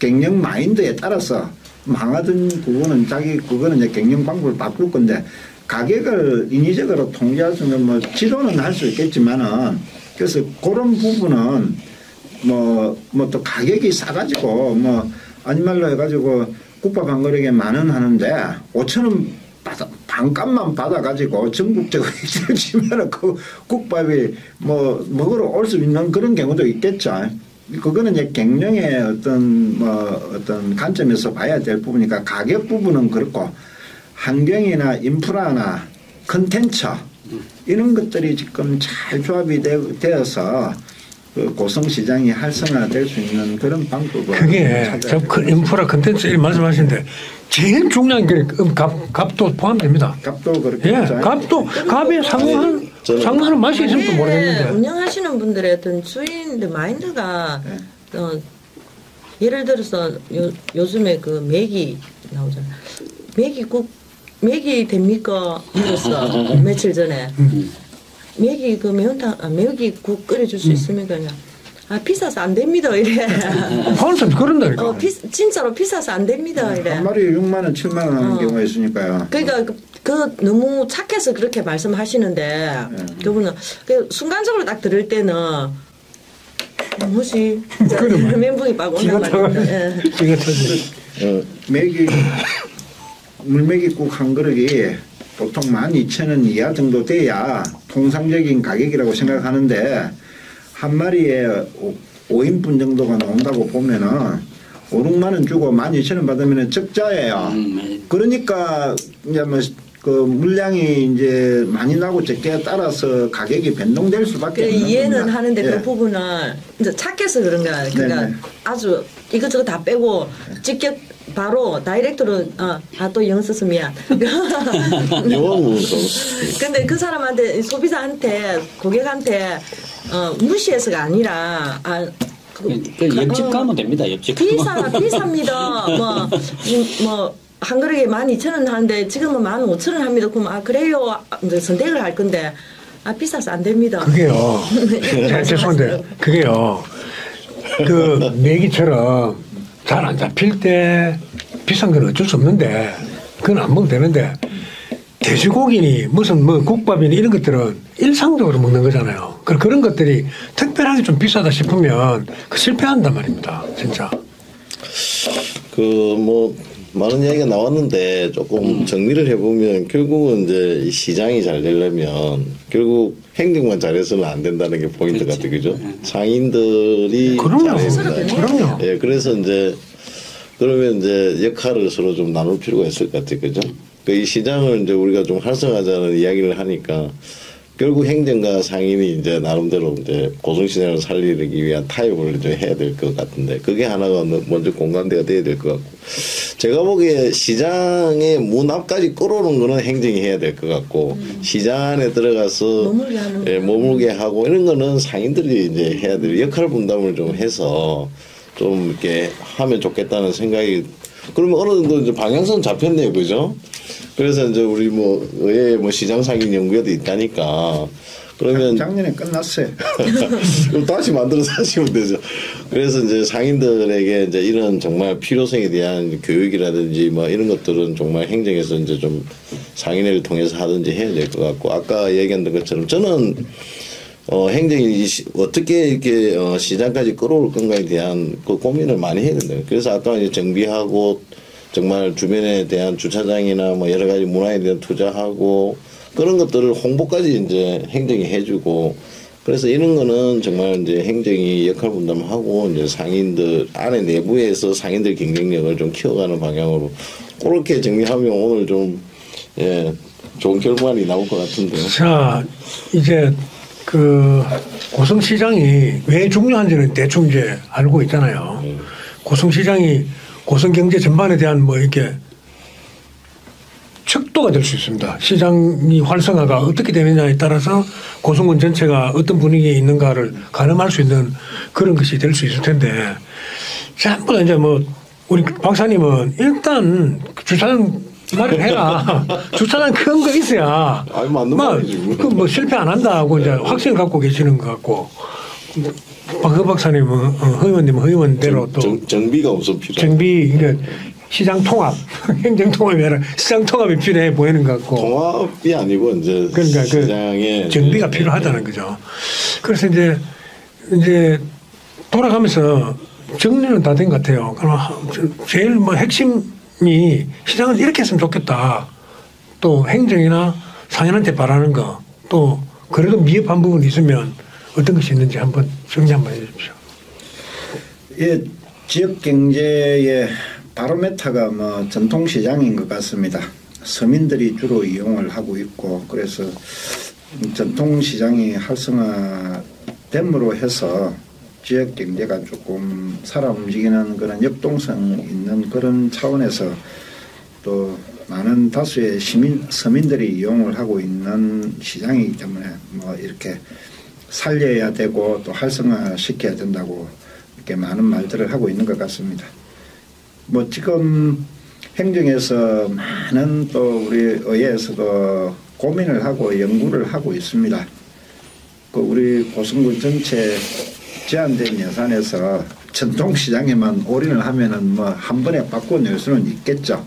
경영 마인드에 따라서 망하던 부분은 그거는 이제 경영 방법을 바꿀 건데 가격을 인위적으로 통제할 수 있는 뭐 지도는 할 수 있겠지만은 그래서 그런 부분은 뭐 또 가격이 싸가지고 뭐 아니말로 해가지고 국밥 한 그릇에 10,000원 하는데 5,000원 반값만 받아가지고 전국적으로 해주면은 그 국밥이 뭐 먹으러 올 수 있는 그런 경우도 있겠죠. 그거는 이제 경영의 어떤 관점에서 봐야 될 부분이니까 가격 부분은 그렇고 환경이나 인프라나 컨텐츠 이런 것들이 지금 잘 조합이 되어서 그 고성시장이 활성화될 수 있는 그런 방법을 그게 그 인프라 컨텐츠 말씀하시는데 제일 중요한 게 값도 포함됩니다. 값도 그렇게 예, 값에 상응하는 맛이 있을지 모르겠는데 운영하시는 분들의 어떤 주인들 마인드가 예를 들어서 요즘에 그 매기 나오잖아. 매기 됩니까? 이랬어. 며칠 전에. 매기 그 매운탕 매기국 끓여줄 수 있습니까? 비싸서 안 됩니다. 이래. 한참 그런다니까. 진짜로 비싸서 안 됩니다. 이래. 한 마리에 6만 원, 7만 원 하는 경우가 있으니까요. 그러니까 그 너무 착해서 그렇게 말씀하시는데 그분은 순간적으로 딱 들을 때는 뭐지? 멘붕이 빡 온단 말이야. 기가 차지. 물메기국 한 그릇이 보통 12,000원 이하 정도 돼야 통상적인 가격이라고 생각하는데 한 마리에 5인분 정도가 나온다고 보면은 5, 6만 원 주고 12,000원 받으면 적자예요. 그러니까 이제 뭐 그 물량이 이제 많이 나고 적게에 따라서 가격이 변동될 수밖에 없는 이해는 겁니다. 하는데 예. 그 부분은 이제 착해서 그런 거야. 그러니까 네네. 아주 이것저것 다 빼고 직접 바로 다이렉트로 또 영 써서 미안. 근데 그 사람한테 소비자한테 고객한테 무시해서가 아니라 옆집 가면 됩니다. 옆집 가면. 비쌉니다. 뭐 한 그릇에 12,000원 하는데 지금은 15,000원 합니다. 그럼 그래요. 이제 선택을 할 건데 비싸서 안 됩니다. 그게요. 죄송한데 그게요. 그 매기처럼 잘 안 잡힐 때 비싼 건 어쩔 수 없는데 그건 안 먹으면 되는데 돼지고기니 무슨 뭐 국밥이니 이런 것들은 일상적으로 먹는 거잖아요. 그런 것들이 특별하게 좀 비싸다 싶으면 실패한단 말입니다. 진짜. 많은 이야기가 나왔는데 조금 정리를 해보면 결국은 이제 시장이 잘 되려면 결국 행정만 잘해서는 안 된다는 게 포인트 같아요. 그죠? 상인들이 잘해야 된다. 그럼요. 예, 그래서 이제 그러면 이제 역할을 서로 좀 나눌 필요가 있을 것 같아요. 그죠? 이 시장을 이제 우리가 좀 활성화하자는 이야기를 하니까 결국 행정과 상인이 이제 나름대로 이제 고성시장을 살리기 위한 타협을 이제 해야 될 것 같은데 그게 하나가 먼저 공감대가 돼야 될 것 같고 제가 보기에 시장의 문 앞까지 끌어오는 거는 행정이 해야 될 것 같고 시장 안에 들어가서 머물게 하고 이런 거는 상인들이 이제 해야 될 역할 분담을 좀 해서 좀 이렇게 하면 좋겠다는 생각이 그러면 어느 정도 이제 방향성 잡혔네요. 그죠? 그래서 이제 우리 의회 시장 상인 연구회도 있다니까 그러면 작년에 끝났어요. 그럼 다시 만들어서 하시면 되죠. 그래서 이제 상인들에게 이제 이런 정말 필요성에 대한 교육이라든지 이런 것들은 정말 행정에서 이제 좀 상인회를 통해서 하든지 해야 될 것 같고 아까 얘기한 것처럼 저는 행정이 어떻게 이렇게 시장까지 끌어올 건가에 대한 그 고민을 많이 해야 된다. 그래서 아까 이제 정비하고 정말 주변에 대한 주차장이나 여러 가지 문화에 대한 투자하고 그런 것들을 홍보까지 이제 행정이 해주고 그래서 이런 거는 정말 이제 행정이 역할 분담하고 이제 상인들 안에 내부에서 상인들 경쟁력을 좀 키워가는 방향으로 그렇게 정리하면 오늘 좀 좋은 결과가 나올 것 같은데요. 자, 이제 그 고성시장이 왜 중요한지는 대충 이제 알고 있잖아요. 고성시장이 고성경제 전반에 대한 이렇게 척도가 될 수 있습니다. 시장이 활성화가 어떻게 되느냐에 따라서 고성군 전체가 어떤 분위기에 있는가를 가늠할 수 있는 그런 것이 될 수 있을 텐데 전부 다 이제 우리 박사님은 일단 주차장 마련해라. 주차장 큰 거 있어야 맞는 말이지. 실패 안 한다 하고 이제 확신을 갖고 계시는 것 같고 박 박사님은 의원님은 의원대로 또 정비가 우선 필요해. 정비 그러니까 시장 통합 행정 통합이 아니라 시장 통합이 필요해 보이는 것 같고 통합이 아니고 이제 그러니까 시장에 정비가 필요하다는 거죠. 그래서 이제 돌아가면서 정리는 다 된 것 같아요. 그럼 제일 핵심이 시장은 이렇게 했으면 좋겠다. 또 행정이나 상인한테 바라는 거 또 그래도 미흡한 부분이 있으면 어떤 것이 있는지 한번 정리 한번 해 주십시오. 예, 지역 경제의 바로메타가 전통시장인 것 같습니다. 서민들이 주로 이용을 하고 있고 그래서 전통시장이 활성화됨으로 해서 지역 경제가 조금 살아 움직이는 그런 역동성 있는 그런 차원에서 또 많은 다수의 서민들이 이용을 하고 있는 시장이기 때문에 이렇게 살려야 되고 또 활성화시켜야 된다고 이렇게 많은 말들을 하고 있는 것 같습니다. 뭐 지금 행정에서 많은 또 우리 의회에서도 고민을 하고 연구를 하고 있습니다. 그 우리 고성군 전체 제한된 예산에서 전통시장에만 올인을 하면은 뭐 한 번에 바꿔낼 수는 있겠죠.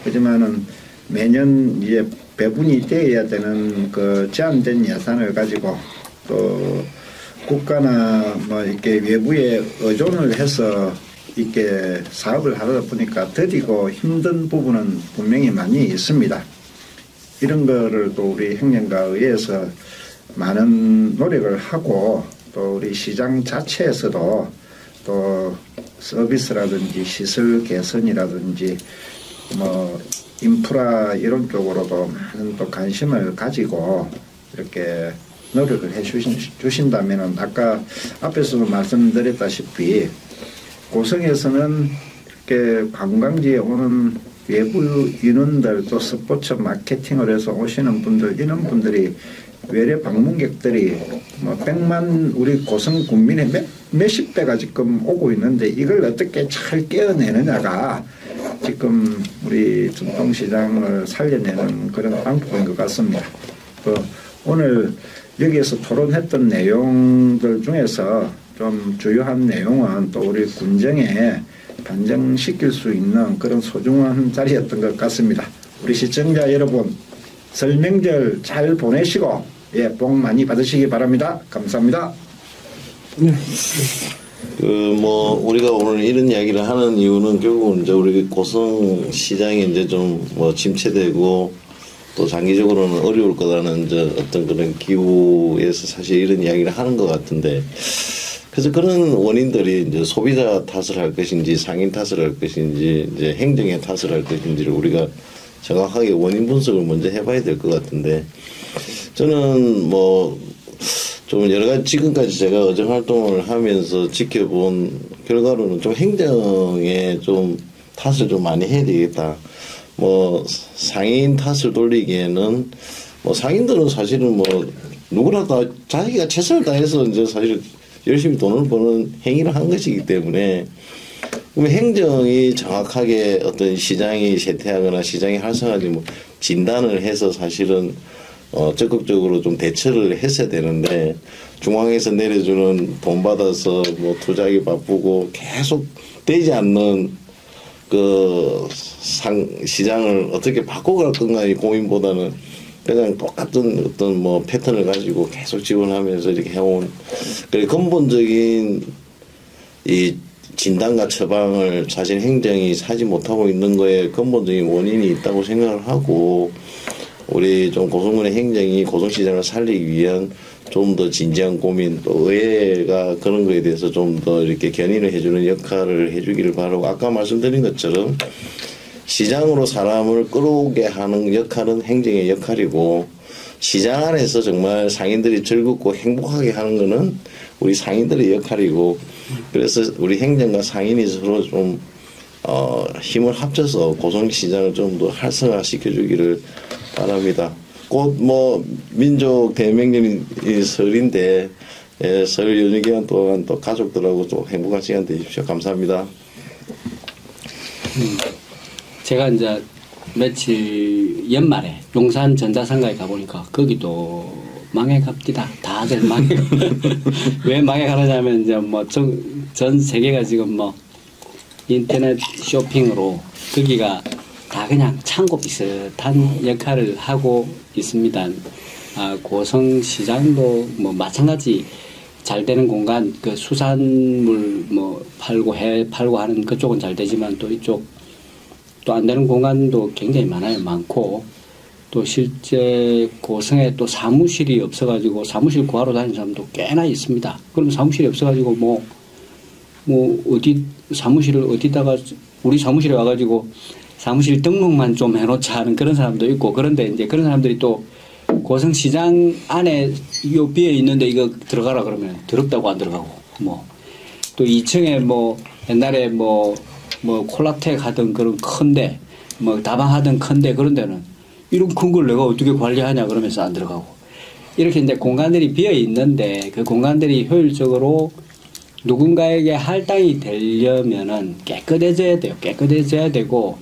하지만은 매년 이제 배분이 되어야 되는 그 제한된 예산을 가지고 또 국가나 뭐 이렇게 외부에 의존을 해서 이렇게 사업을 하다 보니까 더디고 힘든 부분은 분명히 많이 있습니다. 이런 거를 또 우리 행정과 의회에서 많은 노력을 하고 또 우리 시장 자체에서도 또 서비스라든지 시설 개선이라든지 뭐 인프라 이런 쪽으로도 많은 또 관심을 가지고 이렇게 노력을 해 주신다면은 아까 앞에서도 말씀드렸다시피 고성에서는 이렇게 관광지에 오는 외부 인원들 또 스포츠 마케팅을 해서 오시는 분들 이런 분들이 외래 방문객들이 뭐 100만 우리 고성 군민의 몇십 배가 지금 오고 있는데 이걸 어떻게 잘 깨어내느냐가 지금 우리 전통시장을 살려내는 그런 방법인 것 같습니다. 오늘 여기에서 토론했던 내용들 중에서 좀 주요한 내용은 또 우리 군정에 반영시킬 수 있는 그런 소중한 자리였던 것 같습니다. 우리 시청자 여러분 설 명절 잘 보내시고 복 많이 받으시기 바랍니다. 감사합니다. 우리가 오늘 이런 이야기를 하는 이유는 결국은 이제 우리 고성 시장이 이제 좀 침체되고 또 장기적으로는 어려울 거라는 이제 어떤 그런 기후에서 사실 이런 이야기를 하는 것 같은데, 그래서 그런 원인들이 이제 소비자 탓을 할 것인지 상인 탓을 할 것인지 이제 행정의 탓을 할 것인지를 우리가 정확하게 원인 분석을 먼저 해봐야 될 것 같은데, 저는 좀 여러 가지 지금까지 제가 의정 활동을 하면서 지켜본 결과로는 좀 행정에 좀 탓을 좀 많이 해야 되겠다. 상인 탓을 돌리기에는 상인들은 사실은 누구나 다 자기가 최선을 다해서 이제 사실 열심히 돈을 버는 행위를 한 것이기 때문에 행정이 정확하게 어떤 시장이 쇠퇴하거나 시장이 활성화지 진단을 해서 사실은 적극적으로 좀 대처를 했어야 되는데, 중앙에서 내려주는 돈 받아서 투자하기 바쁘고 계속 되지 않는 시장을 어떻게 바꿔갈 건가의 고민보다는 그냥 똑같은 어떤 패턴을 가지고 계속 지원하면서 이렇게 해온, 그래 근본적인 이 진단과 처방을 사실 행정이 하지 못하고 있는 거에 근본적인 원인이 있다고 생각을 하고, 우리 좀 고성군의 행정이 고성시장을 살리기 위한 좀 더 진지한 고민, 또 의회가 그런 거에 대해서 좀 더 이렇게 견인을 해주는 역할을 해주기를 바라고, 아까 말씀드린 것처럼 시장으로 사람을 끌어오게 하는 역할은 행정의 역할이고, 시장 안에서 정말 상인들이 즐겁고 행복하게 하는 거는 우리 상인들의 역할이고, 그래서 우리 행정과 상인이 서로 좀 힘을 합쳐서 고성시장을 좀 더 활성화시켜 주기를 바랍니다. 곧 민족 대명절이 설인데, 설 연휴 기간 동안 또 가족들하고 좀 행복한 시간 되십시오. 감사합니다. 제가 이제 며칠 연말에 용산 전자상가에 가보니까 거기도 망해갑디다. 다들 망해. 왜 망해가느냐면 이제 전 세계가 지금 인터넷 쇼핑으로 거기가 다 그냥 창고 비슷한 역할을 하고 있습니다. 고성시장도 마찬가지 잘 되는 공간, 그 수산물 팔고 해 팔고 하는 그쪽은 잘 되지만 또 이쪽 또 안 되는 공간도 굉장히 많고, 또 실제 고성에 또 사무실이 없어가지고 사무실 구하러 다니는 사람도 꽤나 있습니다. 그럼 사무실이 없어가지고 사무실을 어디다가 우리 사무실에 와가지고 사무실 등록만 좀 해놓자 하는 그런 사람도 있고, 그런데 이제 그런 사람들이 또 고성시장 안에 요 비어 있는데 이거 들어가라 그러면 더럽다고 안 들어가고, 또 2층에 옛날에 콜라텍 하던 그런 큰데, 다방 하던 큰데 그런 데는 이런 큰 걸 내가 어떻게 관리하냐 그러면서 안 들어가고, 이렇게 이제 공간들이 비어 있는데 그 공간들이 효율적으로 누군가에게 할당이 되려면은 깨끗해져야 돼요. 깨끗해져야 되고,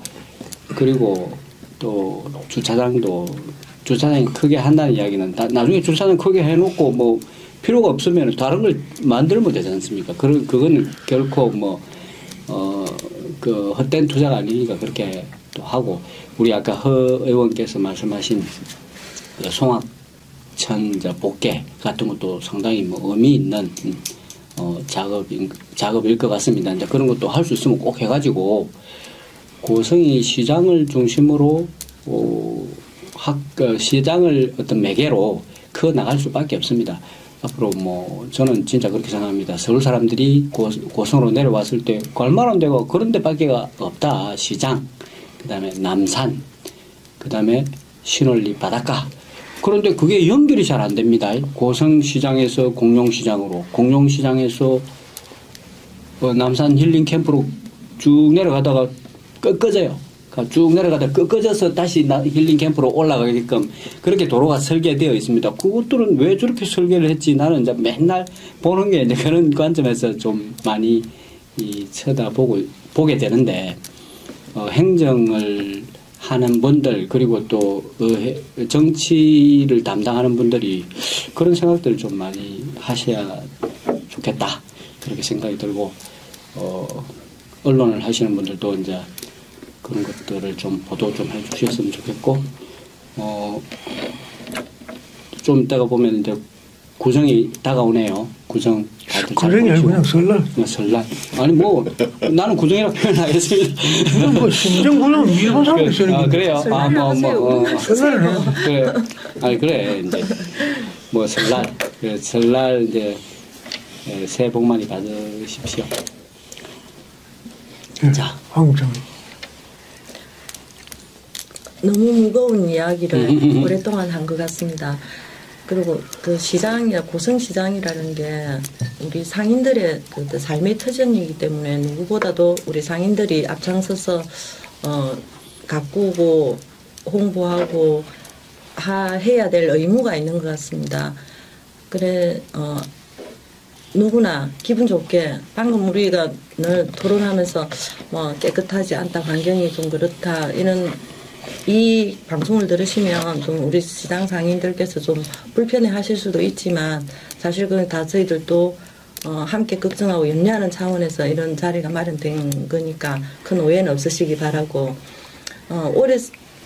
그리고 또 주차장이 크게 한다는 이야기는 나중에 주차장 크게 해놓고 뭐 필요가 없으면 다른 걸 만들면 되지 않습니까? 그거는 결코 그 헛된 투자가 아니니까 그렇게 또 하고, 우리 아까 허 의원께서 말씀하신 그 송악천 복개 같은 것도 상당히 뭐 의미 있는 작업일 것 같습니다. 이제 그런 것도 할 수 있으면 꼭 해가지고 고성이 시장을 중심으로 시장을 어떤 매개로 커 나갈 수밖에 없습니다. 앞으로 뭐 저는 진짜 그렇게 생각합니다. 서울 사람들이 고성으로 내려왔을 때 갈만한 데가 그런 데밖에 없다. 시장, 그다음에 남산, 그다음에 신월리 바닷가. 그런데 그게 연결이 잘 안 됩니다. 고성시장에서 공룡시장으로, 공룡시장에서 남산 힐링 캠프로 쭉 내려가다가 꺾어져요. 쭉 내려가다 꺾어져서 다시 힐링 캠프로 올라가게끔 그렇게 도로가 설계되어 있습니다. 그것들은 왜 저렇게 설계를 했지? 나는 이제 맨날 보는 게 이제 그런 관점에서 좀 많이 보게 되는데, 행정을 하는 분들, 그리고 또 정치를 담당하는 분들이 그런 생각들을 좀 많이 하셔야 좋겠다. 그렇게 생각이 들고, 언론을 하시는 분들도 이제 그런 것들을 좀 보도 좀 해주셨으면 좋겠고, 좀 이따가 보면 이제 구정이 다가오네요. 구정이 아니고 그냥 설날. 설날. 아니 뭐 나는 구정이라고 표현하겠습니다. 뭐 신정구는 일본 사람들 쓰는 거. 그래요. 설날은 그래. 아니 그래 이제 뭐 설날. 그래, 설날 이제 새해 복 많이 받으십시오. 네, 자, 황국장. 너무 무거운 이야기를 오랫동안 한 것 같습니다. 그리고 그 고성시장이라는 게 우리 상인들의 그 삶의 터전이기 때문에 누구보다도 우리 상인들이 앞장서서 가꾸고 홍보하고 해야 될 의무가 있는 것 같습니다. 그래 누구나 기분 좋게, 방금 우리가 늘 토론하면서 뭐 깨끗하지 않다, 환경이 좀 그렇다, 이 방송을 들으시면 좀 우리 시장 상인들께서 좀 불편해 하실 수도 있지만, 사실 그건 다 저희들도 함께 걱정하고 염려하는 차원에서 이런 자리가 마련된 거니까 큰 오해는 없으시기 바라고, 올해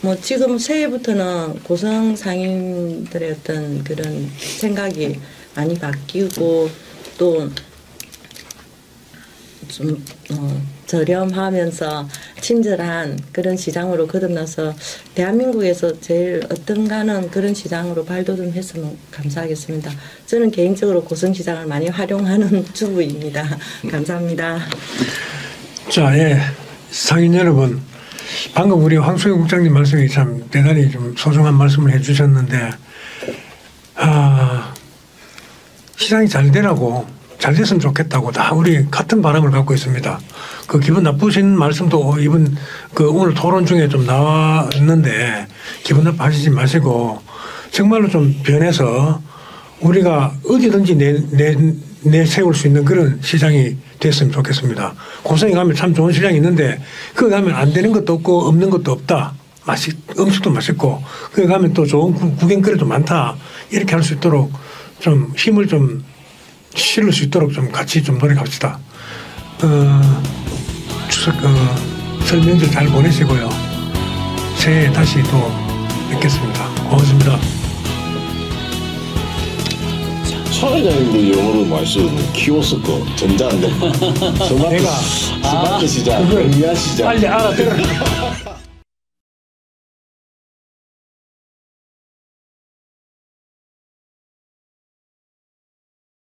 뭐 지금 새해부터는 고성 상인들의 어떤 그런 생각이 많이 바뀌고 또 좀 저렴하면서 친절한 그런 시장으로 거듭나서 대한민국에서 제일 어떤가는 그런 시장으로 발돋움했으면 감사하겠습니다. 저는 개인적으로 고성시장을 많이 활용하는 주부입니다. 감사합니다. 자, 예, 상인 여러분, 방금 우리 황소영 국장님 말씀이 참 대단히 좀 소중한 말씀을 해주셨는데, 시장이 잘 되라고, 잘 됐으면 좋겠다고 다 우리 같은 바람을 갖고 있습니다. 그 기분 나쁘신 말씀도 오늘 토론 중에 좀 나왔는데 기분 나빠하시지 마시고 정말로 좀 변해서 우리가 어디든지 내세울 수 있는 그런 시장이 됐으면 좋겠습니다. 고성에 가면 참 좋은 시장이 있는데 거기 가면 안 되는 것도 없고 없는 것도 없다. 음식도 맛있고 거기 가면 또 좋은 구경거리도 많다. 이렇게 할 수 있도록 좀 힘을 좀 실을 수 있도록 좀 같이 좀 노력합시다. 추석 설 명절 잘 보내시고요. 새해 다시 또 뵙겠습니다. 고맙습니다. 차회장님도 영어로 말씀 키오스크 전자인데. 내가 스마트 시장, 영리한 시장. 빨리 알아들어.